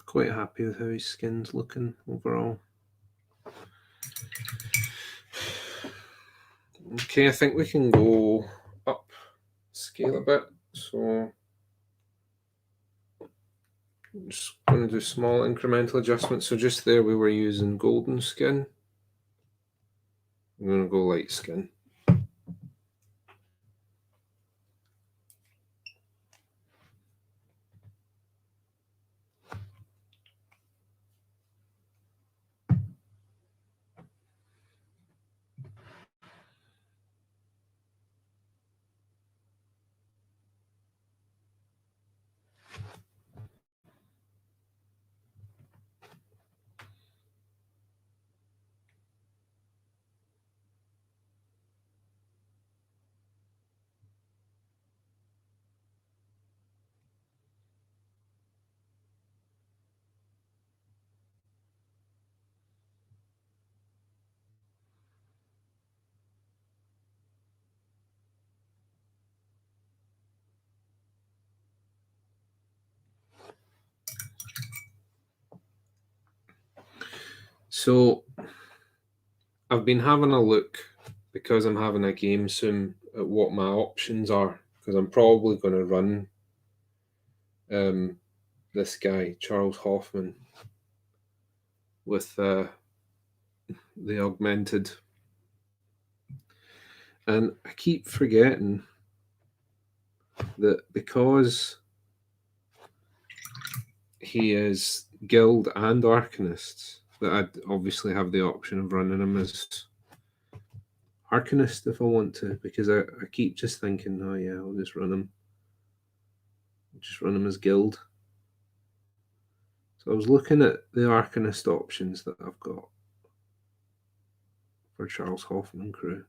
[SPEAKER 1] Quite happy with how his skin's looking overall. Okay, I think we can go up scale a bit. So I'm just going to do small incremental adjustments. So just there we were using golden skin. I'm going to go light skin. So I've been having a look, because I'm having a game soon, at what my options are, because I'm probably going to run this guy, Charles Hoffman, with the Augmented. And I keep forgetting that because he is Guild and Arcanist, that I'd obviously have the option of running him as Arcanist if I want to, because I keep just thinking, oh yeah, I'll just run him as Guild. So I was looking at the Arcanist options that I've got for Charles Hoffman crew.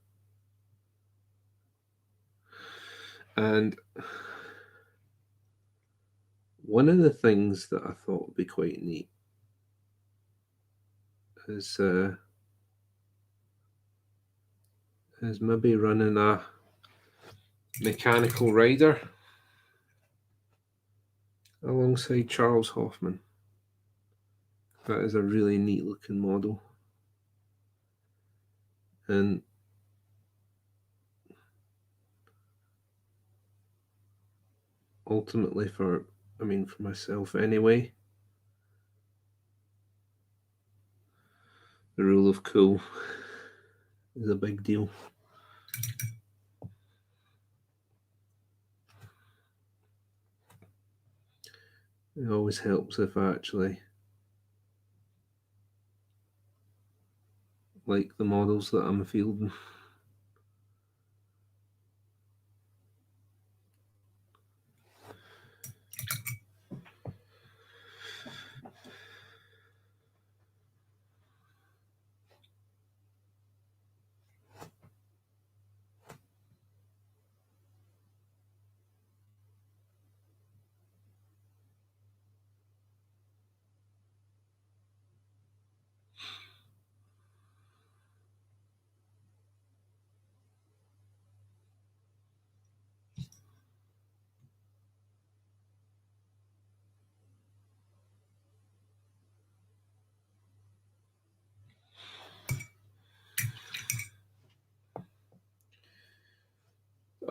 [SPEAKER 1] And one of the things that I thought would be quite neat is maybe running a mechanical rider alongside Charles Hoffman. That is a really neat looking model. And ultimately for myself anyway, the rule of cool is a big deal. It always helps if I actually like the models that I'm fielding.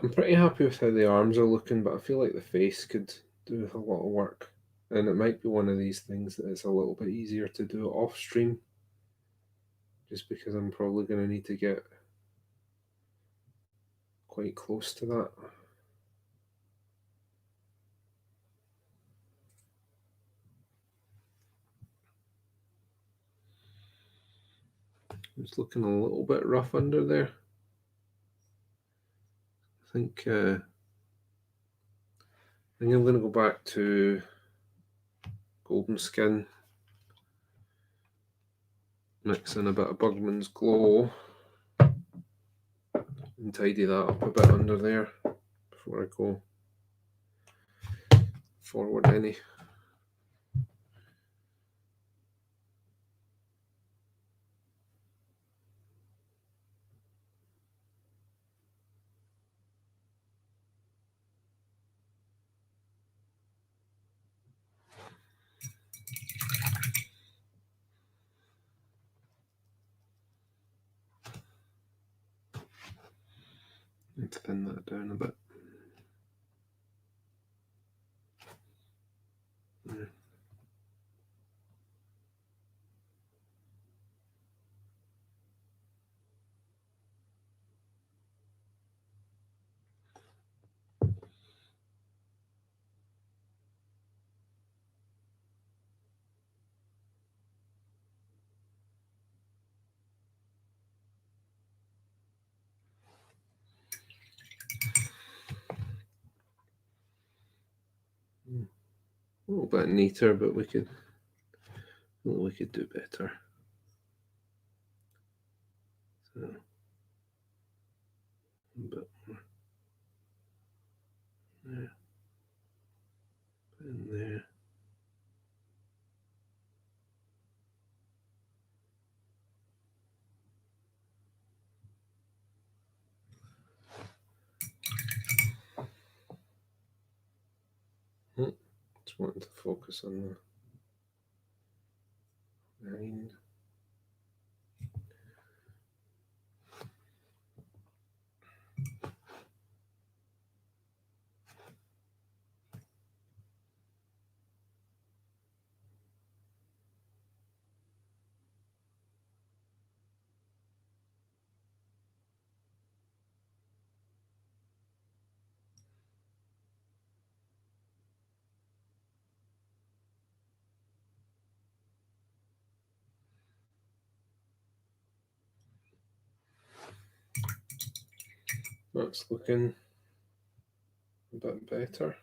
[SPEAKER 1] I'm pretty happy with how the arms are looking, but I feel like the face could do a lot of work. And it might be one of these things that it's a little bit easier to do it off stream, just because I'm probably going to need to get quite close to that. It's looking a little bit rough under there. I think I'm going to go back to Golden Skin, mix in a bit of Bugman's Glow, and tidy that up a bit under there before I go forward any. And thin that down a bit. Yeah. A little bit neater, but we could do better. So a bit more there, and there. Just wanting to focus on the line. That's looking a bit better.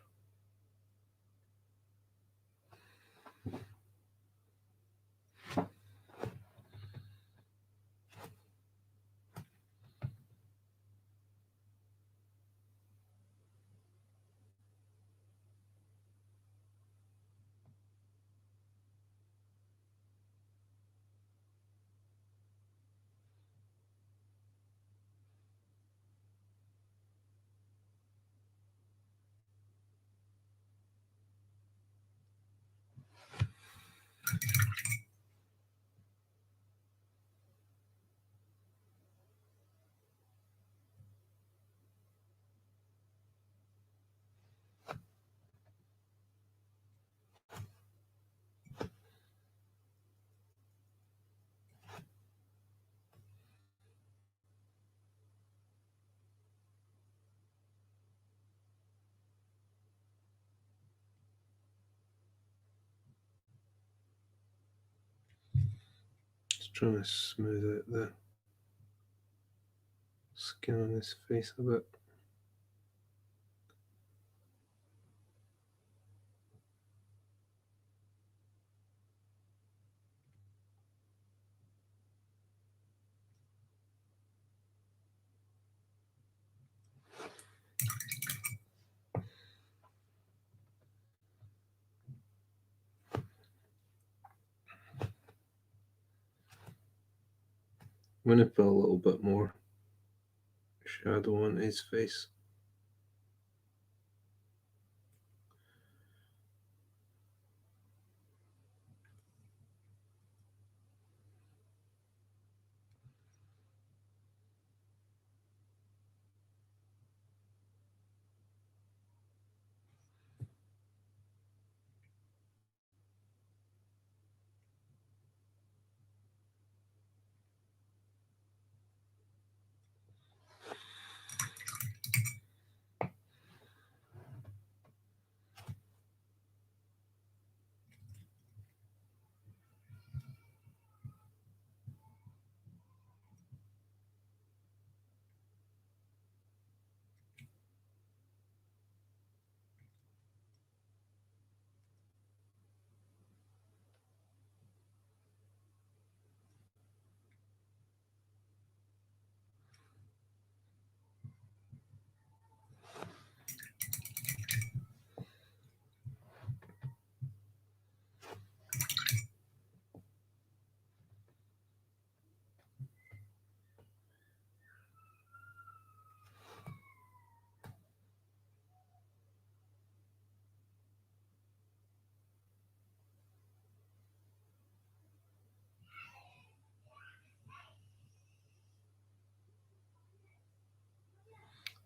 [SPEAKER 1] Just trying to smooth out the skin on his face a bit. I'm going to put a little bit more shadow on his face.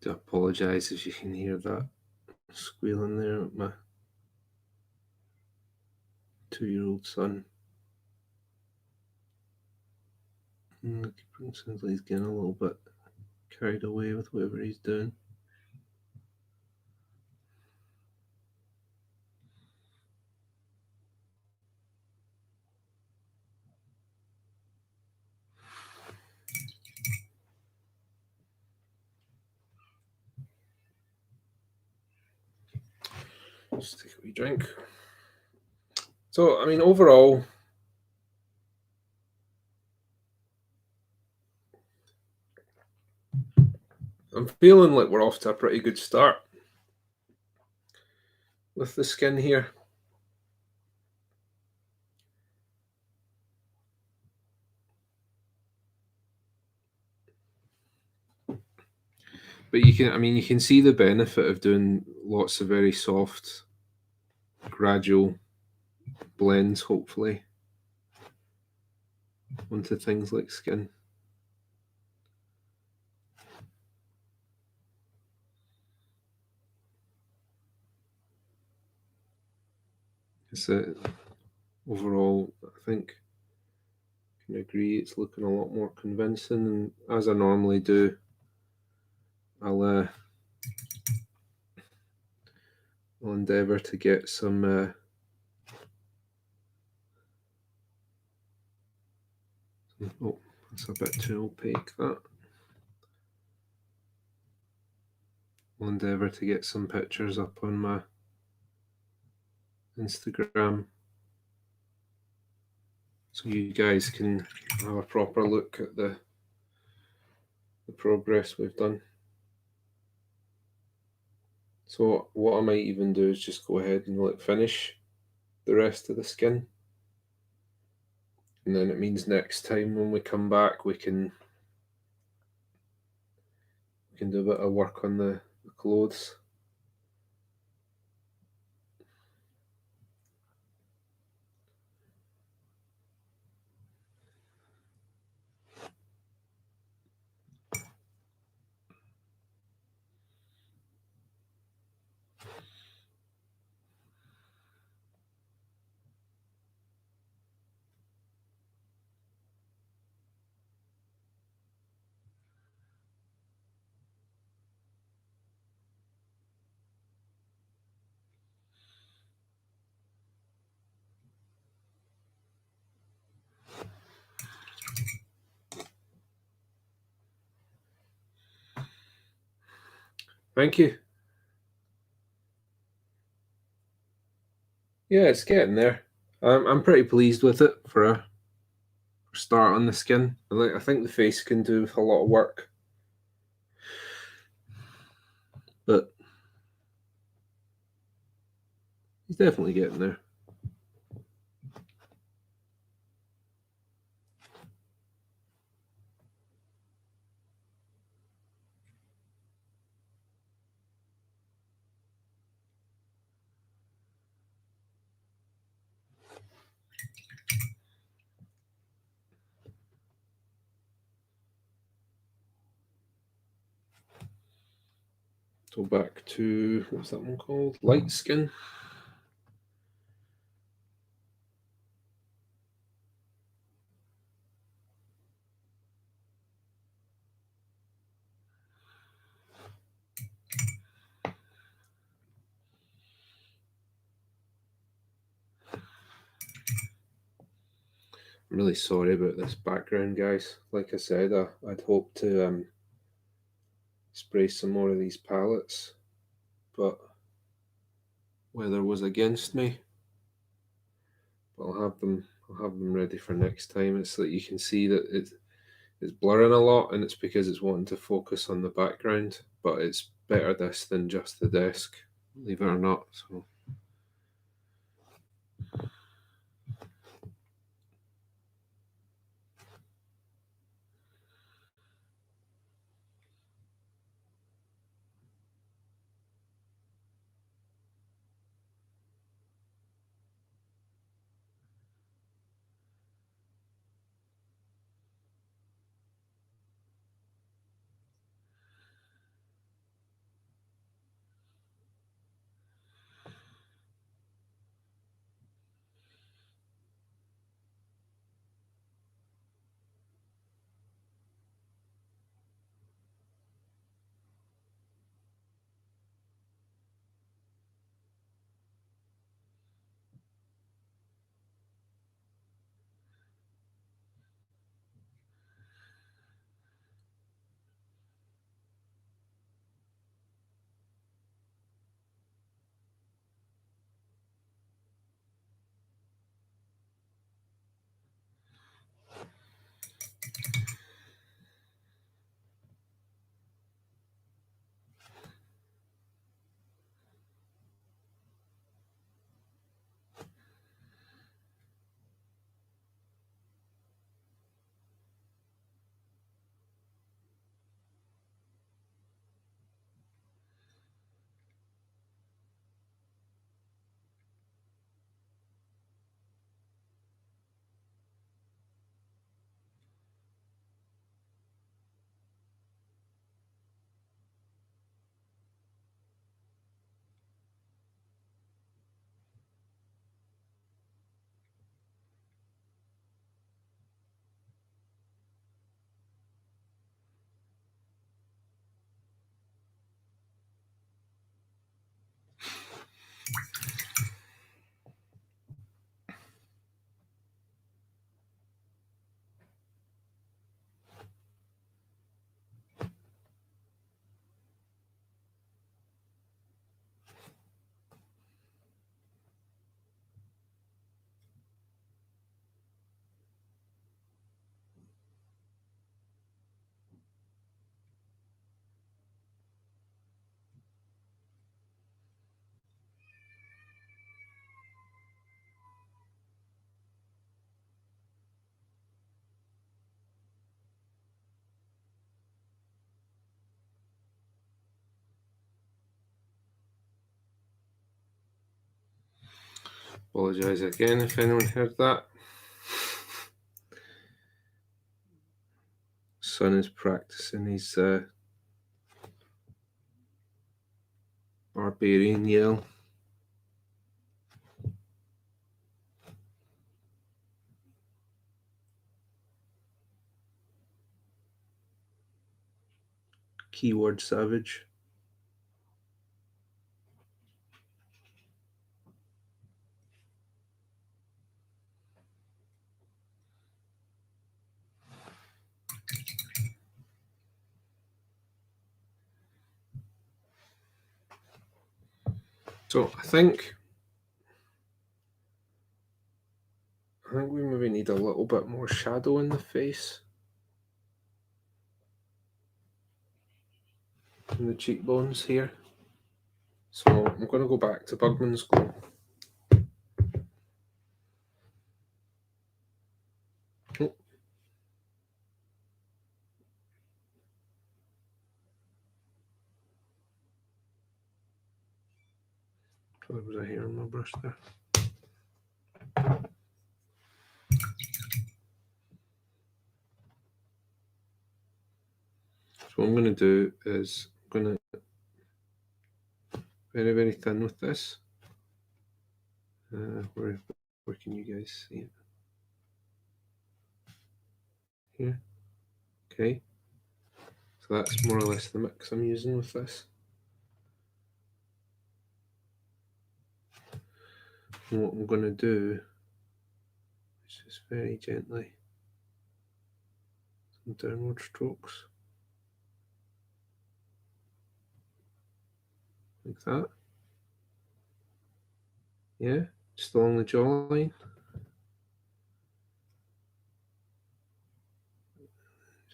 [SPEAKER 1] do apologise if you can hear that squealing there at my 2-year-old son. Sounds like he's getting a little bit carried away with whatever he's doing. Just take a wee drink. So, I mean, overall, I'm feeling like we're off to a pretty good start with the skin here. But you can see the benefit of doing lots of very soft, gradual blends, hopefully, onto things like skin. So overall, I think I can agree it's looking a lot more convincing. And as I normally do, I'll endeavour to get some oh, that's a bit too opaque, that. I'll endeavour to get some pictures up on my Instagram so you guys can have a proper look at the progress we've done. So what I might even do is just go ahead and finish the rest of the skin, and then it means next time when we come back we can do a bit of work on the clothes. Thank you. Yeah, it's getting there. I'm pretty pleased with it for a start on the skin. I think the face can do a lot of work, but he's definitely getting there. So back to, what's that one called? Light skin. I'm really sorry about this background, guys. Like I said, I'd hoped to spray some more of these palettes, but weather was against me. But I'll have them ready for next time. It's so that you can see that it's blurring a lot, and it's because it's wanting to focus on the background. But it's better this than just the desk, believe it or not. Apologise again if anyone heard that. Son is practicing his barbarian yell. Keyword savage. So I think we maybe need a little bit more shadow in the face and the cheekbones here. So I'm going to go back to Bugman's Glow. Oh. There was a hair on my brush there. So what I'm going to do is I'm going to very, very thin with this. Where can you guys see it? Here. Okay. So that's more or less the mix I'm using with this. And what I'm going to do is just very gently some downward strokes. Like that. Yeah, just along the jawline.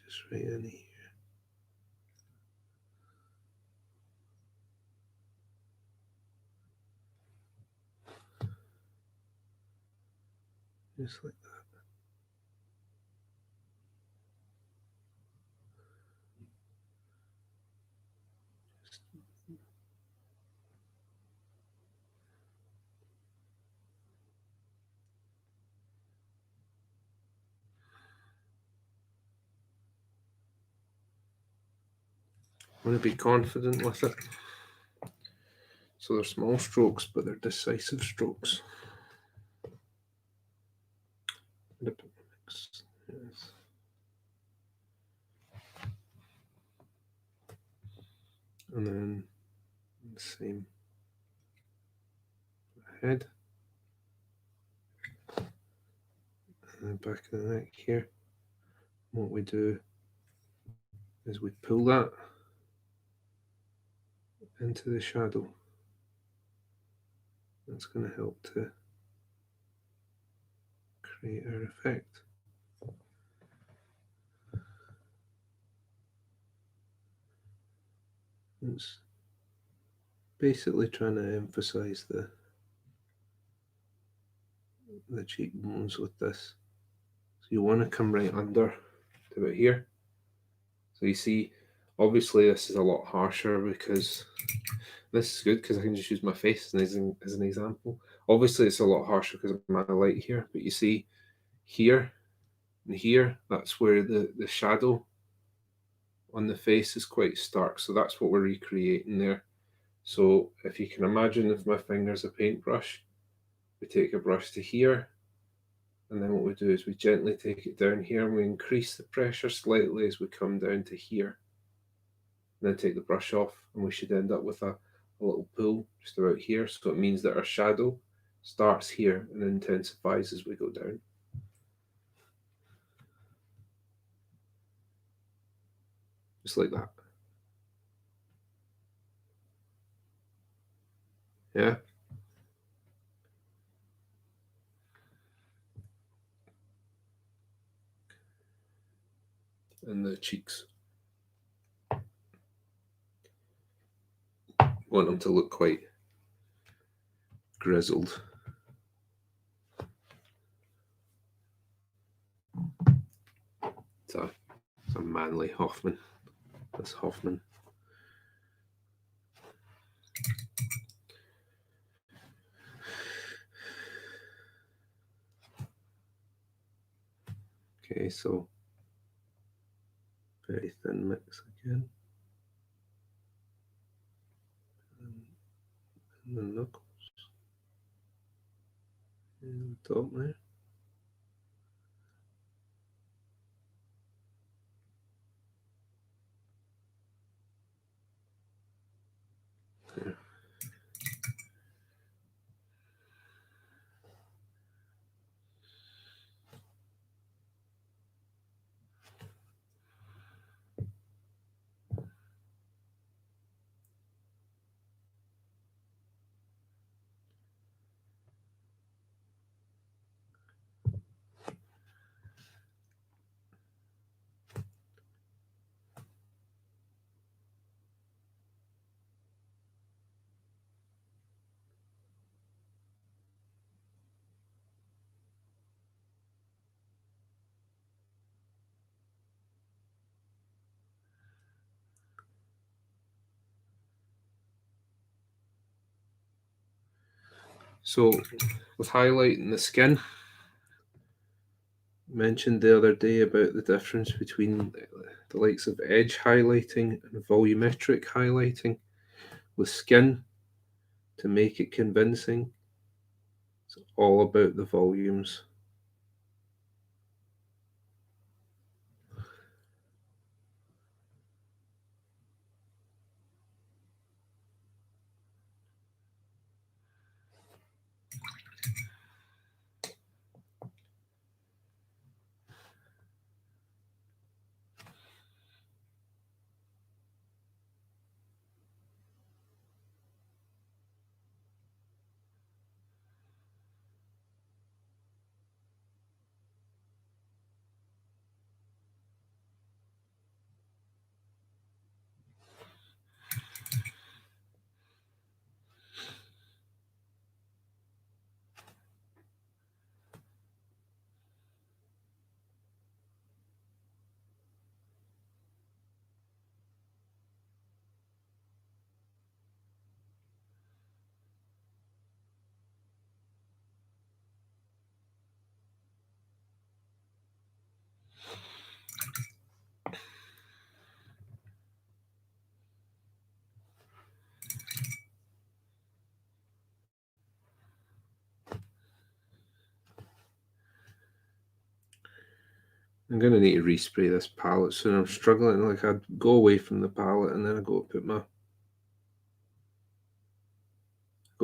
[SPEAKER 1] Just right in here. Just like that. I want to be confident with it. So they're small strokes, but they're decisive strokes. Yes. And then the same head. And the back of the neck here. What we do is we pull that into the shadow. That's going to help to create our effect. It's basically trying to emphasize the cheekbones with this. So you want to come right under to about here. So you see, obviously this is a lot harsher because this is good because I can just use my face as an example. Obviously it's a lot harsher because of my light here, but you see here and here, that's where the shadow on the face is quite stark. So that's what we're recreating there. So if you can imagine, if my finger's a paintbrush, we take a brush to here, and then what we do is we gently take it down here and we increase the pressure slightly as we come down to here. And then take the brush off, and we should end up with a little pull just about here. So it means that our shadow starts here and intensifies as we go down. Just like that. Yeah. And the cheeks. Want them to look quite grizzled. It's a manly Hoffman. That's Hoffman. Okay, so very thin mix again. And the knuckles in the top there. There. So with highlighting the skin, mentioned the other day about the difference between the likes of edge highlighting and volumetric highlighting. With skin, to make it convincing, it's all about the volumes. I'm gonna need to respray this palette soon. I'm struggling. Like I'd go away from the palette and then I go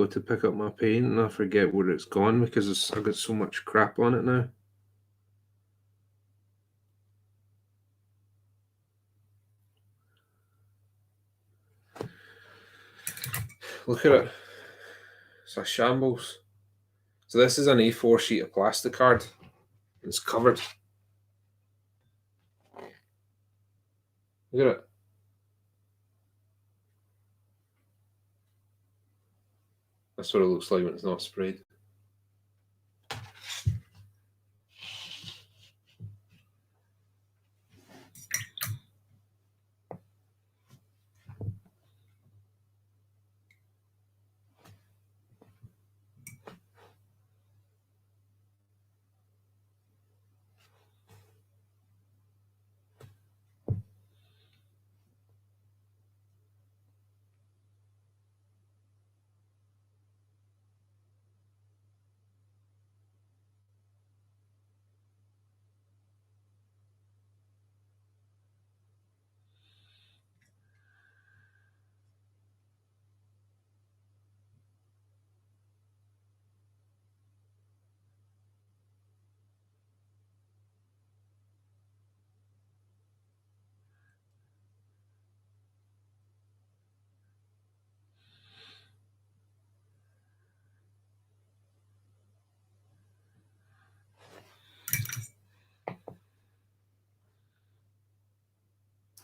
[SPEAKER 1] to pick up my paint and I forget where it's gone because I've got so much crap on it now. Look at it. It's a shambles. So this is an A4 sheet of plastic card. It's covered. Look at it. That's what it looks like when it's not sprayed.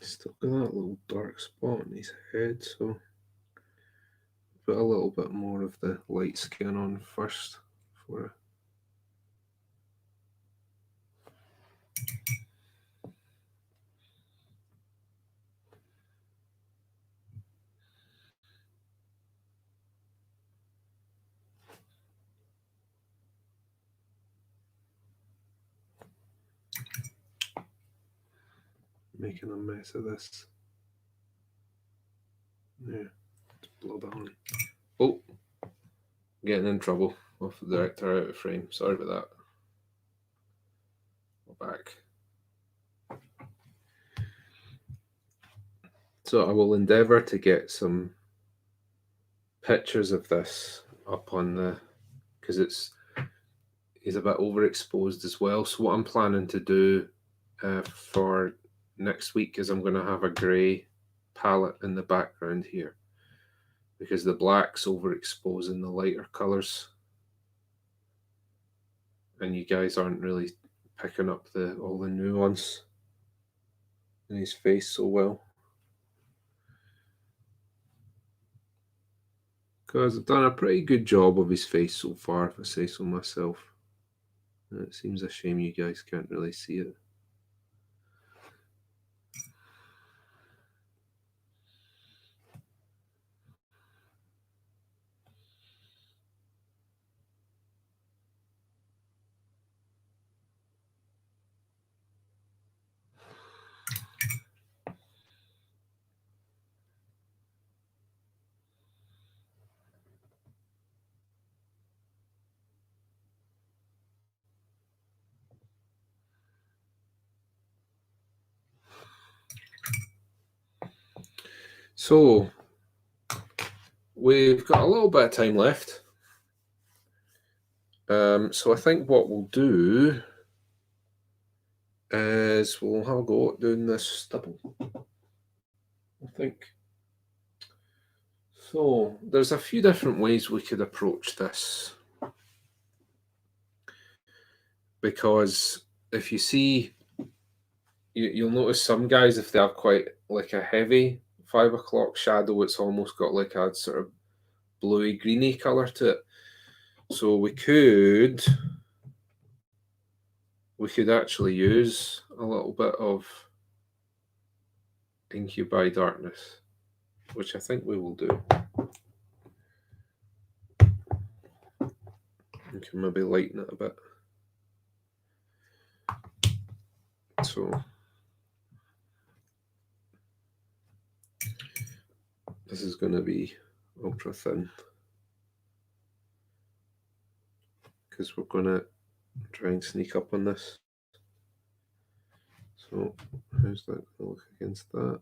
[SPEAKER 1] Still got that little dark spot on his head, so put a little bit more of the light skin on first for making a mess of this. Yeah, just blow that on. Oh, getting in trouble with the director out of frame. Sorry about that. We're back. So I will endeavour to get some pictures of this up on the, because he's a bit overexposed as well. So what I'm planning to do for next week is I'm going to have a grey palette in the background here, because the black's overexposing the lighter colours, and you guys aren't really picking up all the nuance in his face so well. Because I've done a pretty good job of his face so far, if I say so myself. And it seems a shame you guys can't really see it. So we've got a little bit of time left. So I think what we'll do is we'll have a go at doing this double, I think. So there's a few different ways we could approach this, because if you see, you'll notice some guys, if they have quite like a heavy 5 o'clock shadow, it's almost got like a sort of bluey greeny colour to it. So we could actually use a little bit of Incubi Darkness, which I think we will do. We can maybe lighten it a bit. So this is going to be ultra thin, because we're going to try and sneak up on this. So how's that going to look against that?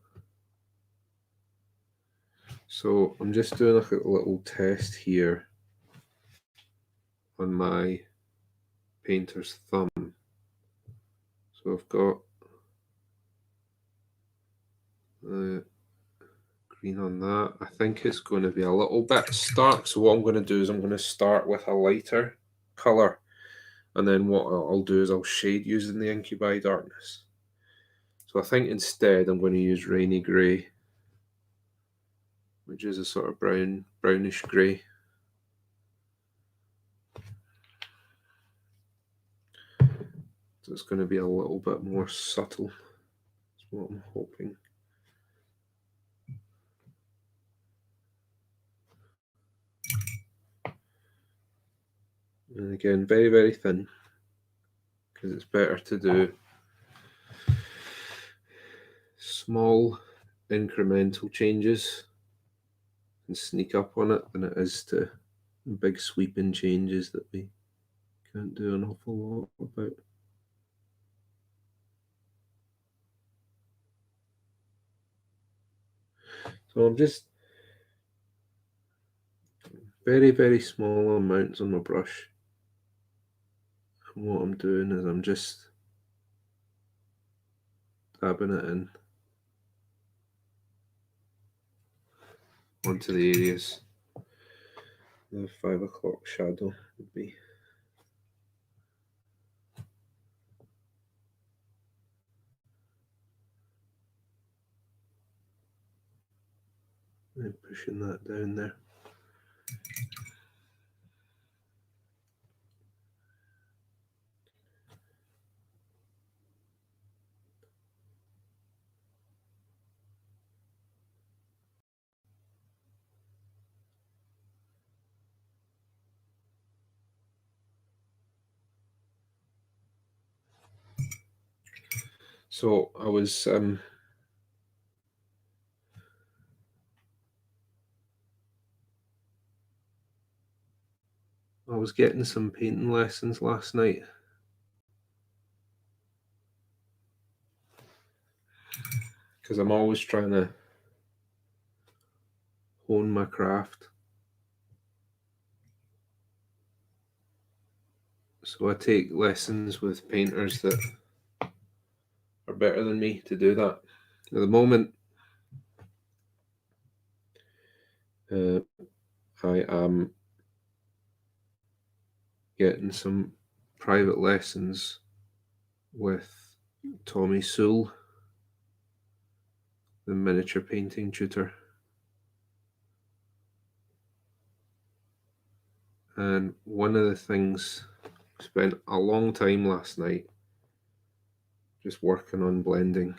[SPEAKER 1] So I'm just doing a little test here on my painter's thumb. So I've got the green on that. I think it's going to be a little bit stark. So what I'm going to do is I'm going to start with a lighter colour, and then what I'll do is I'll shade using the Incubi Darkness. So I think instead I'm going to use Rainy Grey, which is a sort of brownish grey. So it's going to be a little bit more subtle. That's what I'm hoping. And again, very, very thin, because it's better to do small incremental changes and sneak up on it than it is to big sweeping changes that we can't do an awful lot about. So I'm just very, very small amounts on my brush. And what I'm doing is I'm just dabbing it in onto the areas the 5 o'clock shadow would be. And pushing that down there. So I was getting some painting lessons last night, because I'm always trying to hone my craft. So I take lessons with painters that are better than me to do that. At the moment, I am getting some private lessons with Tommy Sewell, the miniature painting tutor. And one of the things, I spent a long time last night just working on blending.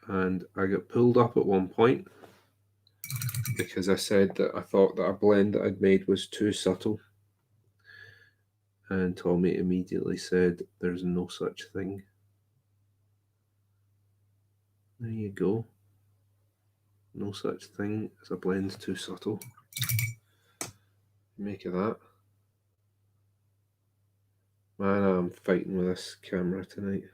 [SPEAKER 1] And I got pulled up at one point because I said that I thought that a blend that I'd made was too subtle. And Tommy immediately said, "There's no such thing." There you go. No such thing as a blend too subtle. Make of that. Man, I'm fighting with this camera tonight.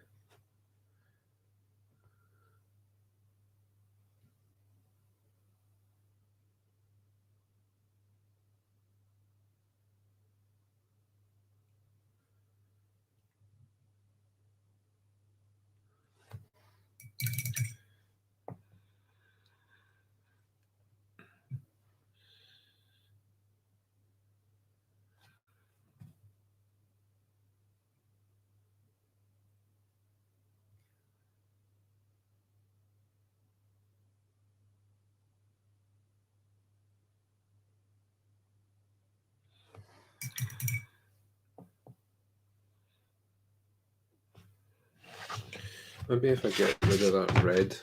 [SPEAKER 1] Maybe if I get rid of that red,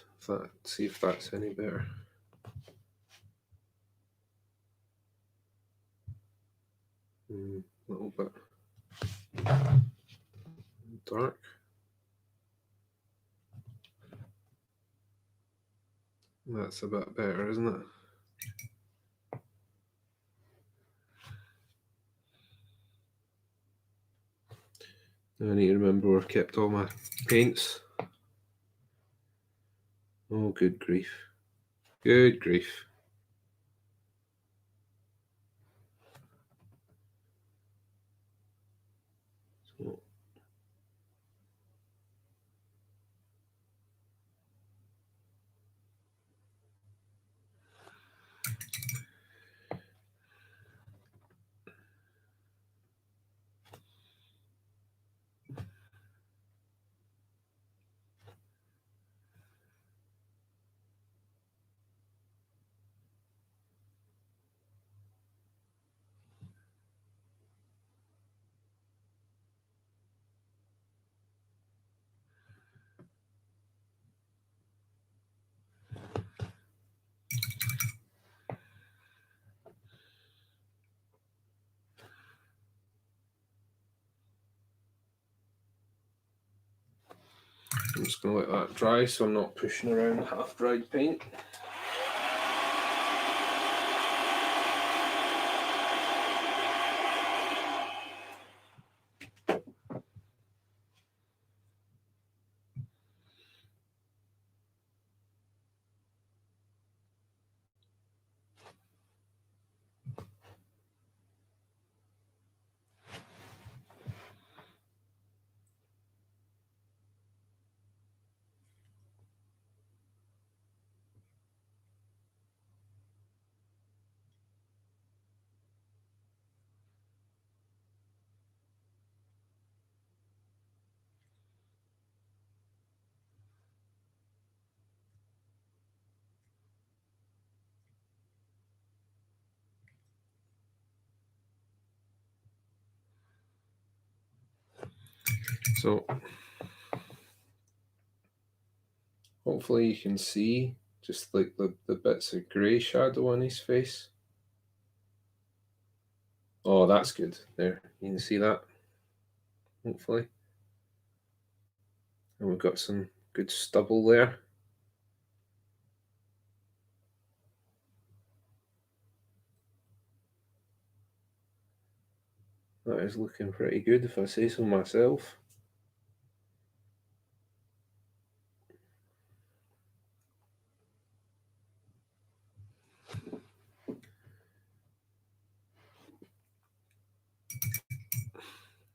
[SPEAKER 1] see if that's any better. A little bit dark. That's a bit better, isn't it? I need to remember where I've kept all my paints. Oh, good grief. Good grief. So, I'm just going to let that dry so I'm not pushing around half-dried paint. So hopefully you can see just like the bits of grey shadow on his face. Oh, that's good. There, you can see that, hopefully. And we've got some good stubble there. That is looking pretty good, if I say so myself.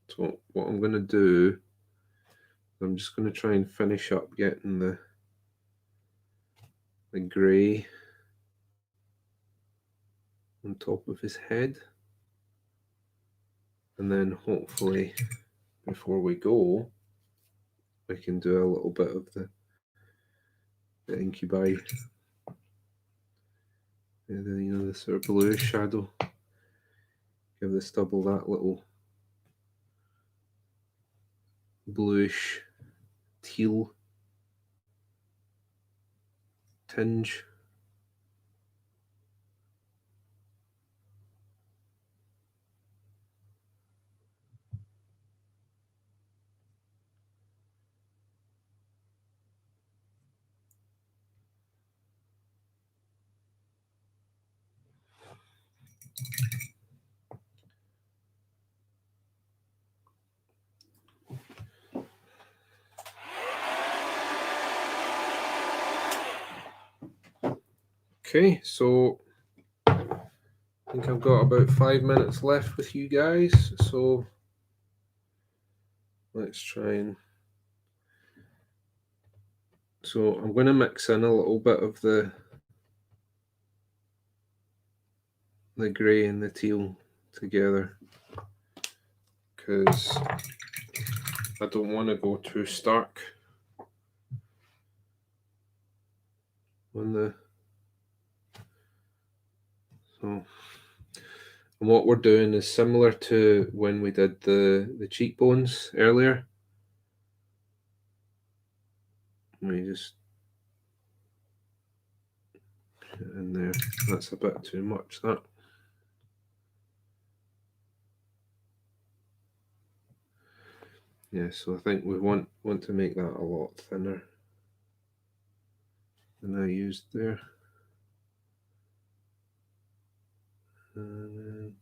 [SPEAKER 1] So what I'm going to do, I'm just going to try and finish up getting the grey on top of his head. And then hopefully before we go, we can do a little bit of the incubi, the sort of bluish shadow. Give the stubble that little bluish teal tinge. Okay, so I think I've got about 5 minutes left with you guys, so let's try and... So I'm going to mix in a little bit of the grey and the teal together, because I don't want to go too stark on the... So, and what we're doing is similar to when we did the cheekbones earlier. Let me just put it in there. That's a bit too much, that. Yeah, so I think we want to make that a lot thinner than I used there. And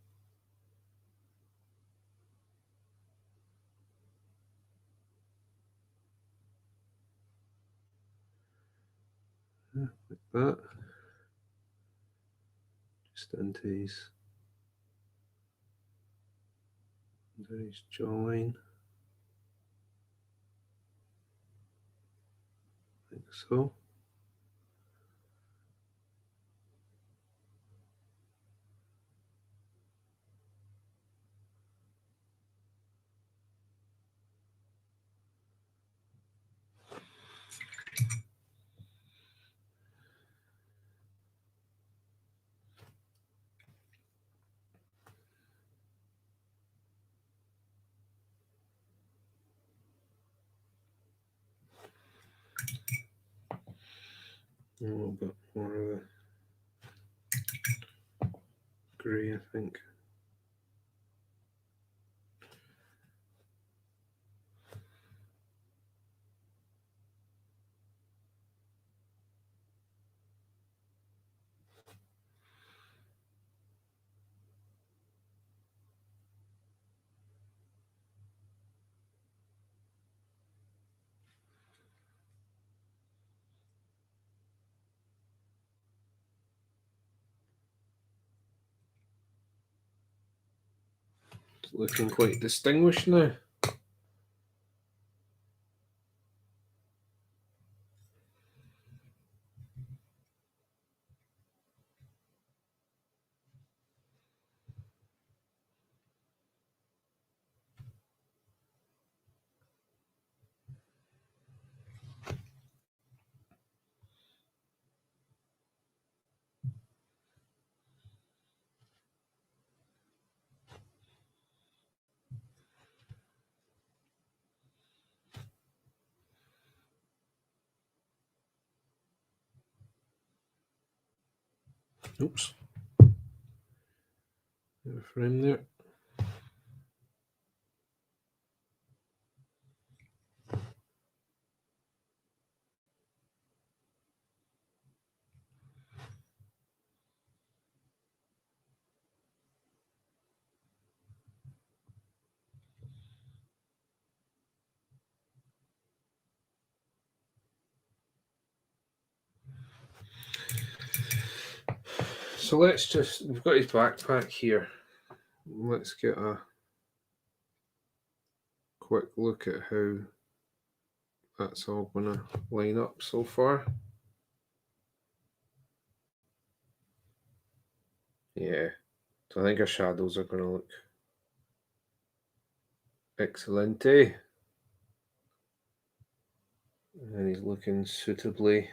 [SPEAKER 1] then, like that. Just into his jawline. Like so. A little bit more of the grey, I think. It's looking quite distinguished now. Oops. A frame there. So we've got his backpack here. Let's get a quick look at how that's all going to line up so far. Yeah, so I think our shadows are going to look excellente. And he's looking suitably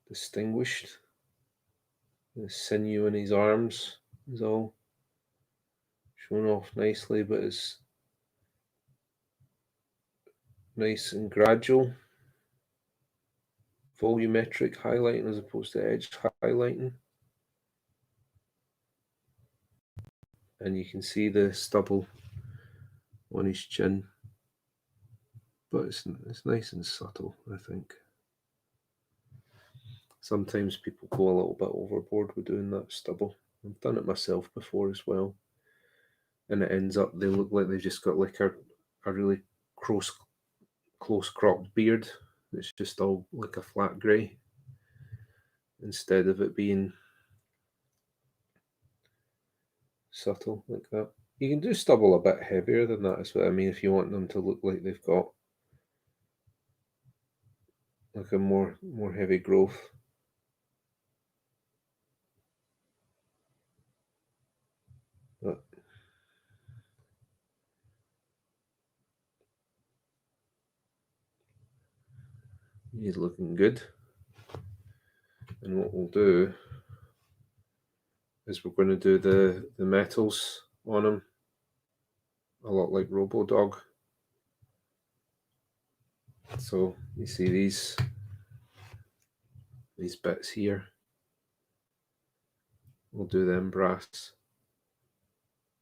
[SPEAKER 1] distinguished. The sinew in his arms is all shown off nicely, but it's nice and gradual. Volumetric highlighting as opposed to edge highlighting. And you can see the stubble on his chin. But it's nice and subtle, I think. Sometimes people go a little bit overboard with doing that stubble. I've done it myself before as well. And it ends up, they look like they've just got like a really close cropped beard. It's just all like a flat grey instead of it being subtle like that. You can do stubble a bit heavier than that, is what I mean, if you want them to look like they've got like a more heavy growth. But he's looking good. And what we'll do is we're going to do the metals on him a lot like RoboDog. So you see these bits here. We'll do them brass.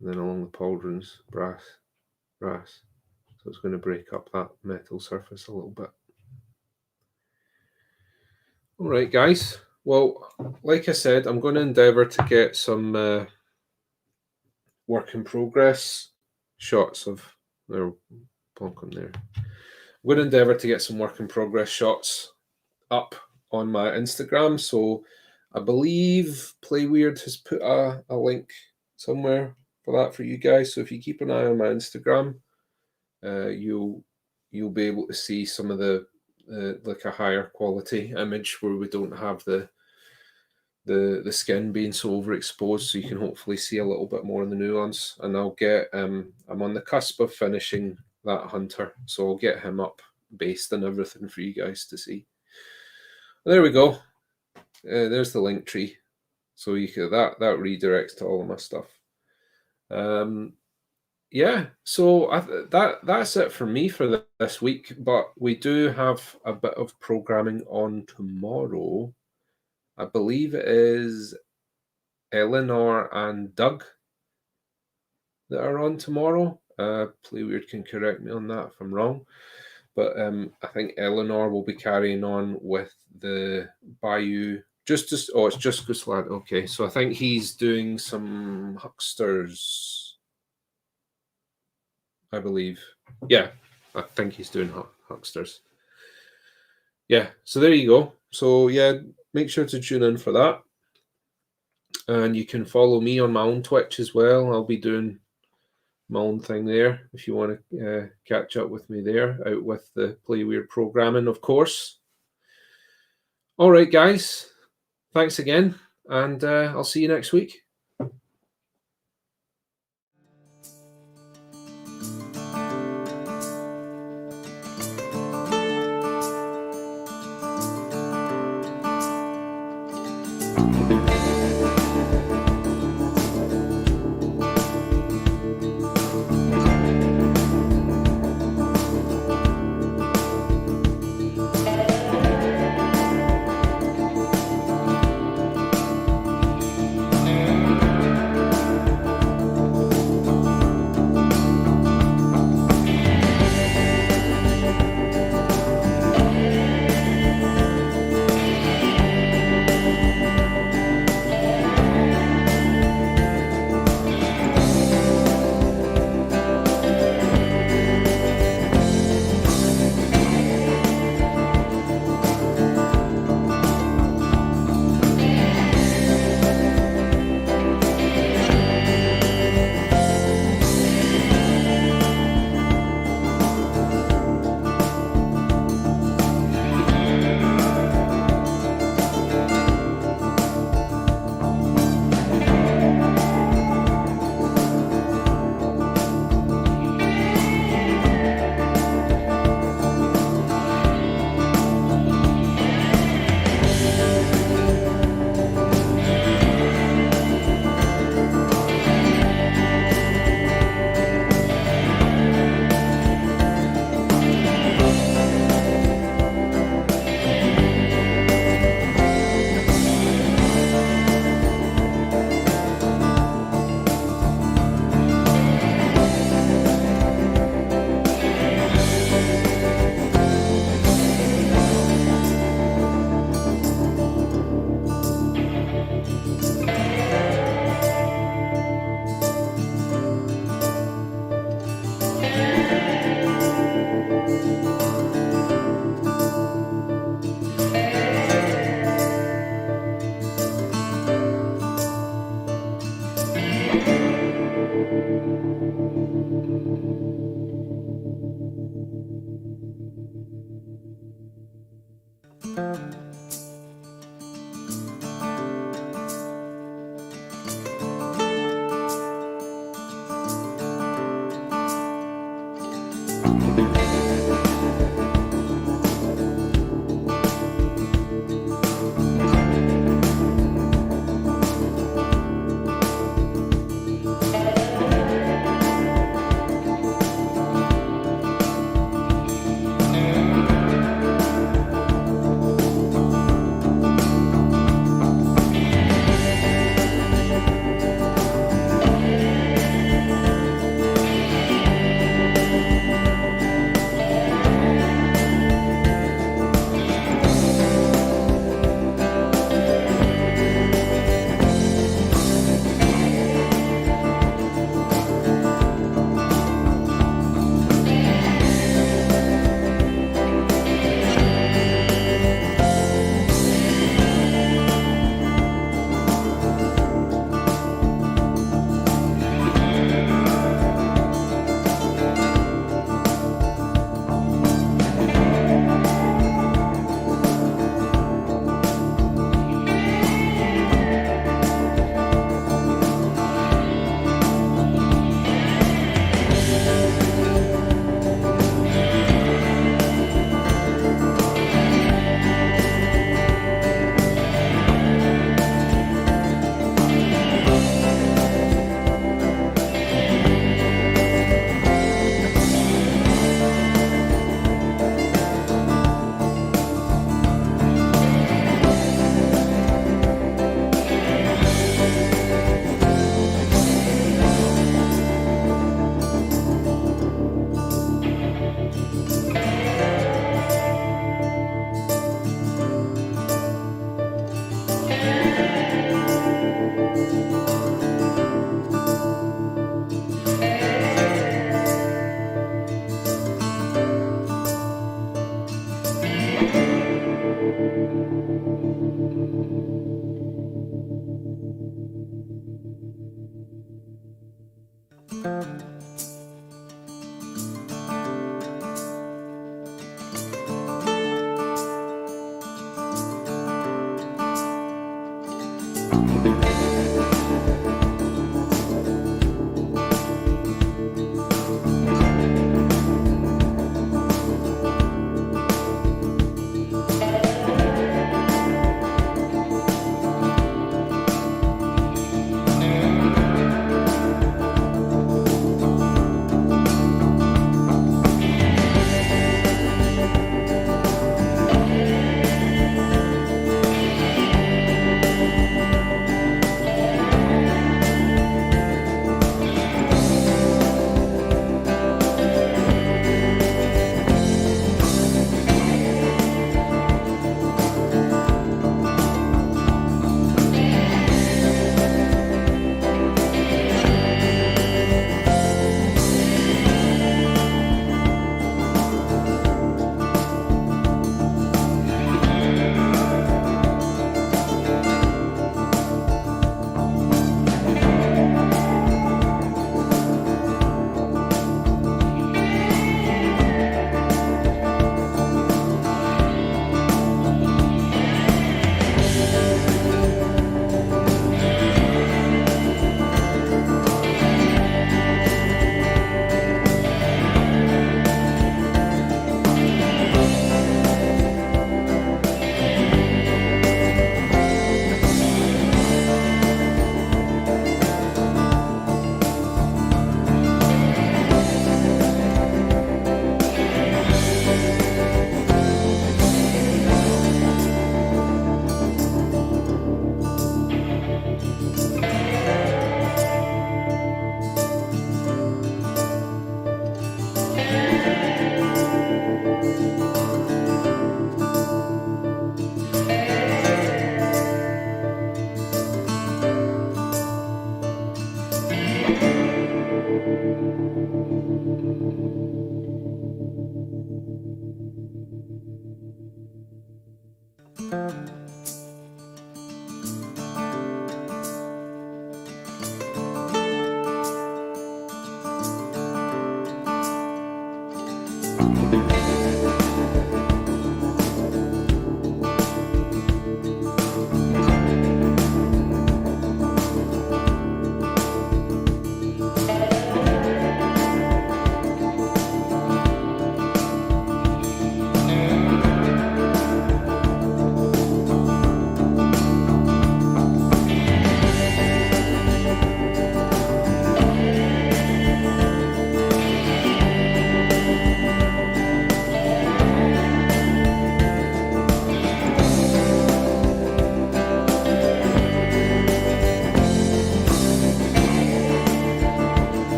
[SPEAKER 1] And then along the pauldrons, brass. So it's going to break up that metal surface a little bit. All right, guys. Well, like I said, I'm going to endeavour to get some work in progress shots of there. Plonk them there. I'm going to endeavour to get some work in progress shots up on my Instagram. So I believe Playweird has put a link somewhere for that for you guys. So if you keep an eye on my Instagram, you'll be able to see some of the like a higher quality image where we don't have the skin being so overexposed, so you can hopefully see a little bit more of the nuance. And I'll get I'm on the cusp of finishing that hunter, so I'll get him up based and everything for you guys to see. There we go. There's the link tree, so you can that redirects to all of my stuff. Yeah, so that's it for me for this week. But we do have a bit of programming on tomorrow. I believe it is Eleanor and Doug that are on tomorrow. Playweird can correct me on that if I'm wrong. But I think Eleanor will be carrying on with the Bayou. It's just Gusland. Okay, so I think he's doing some hucksters, I believe. Yeah, I think he's doing hucksters. Yeah, so there you go. So yeah, make sure to tune in for that. And you can follow me on my own Twitch as well. I'll be doing my own thing there if you want to catch up with me there, out with the Playweird programming, of course. All right, guys. Thanks again, and I'll see you next week.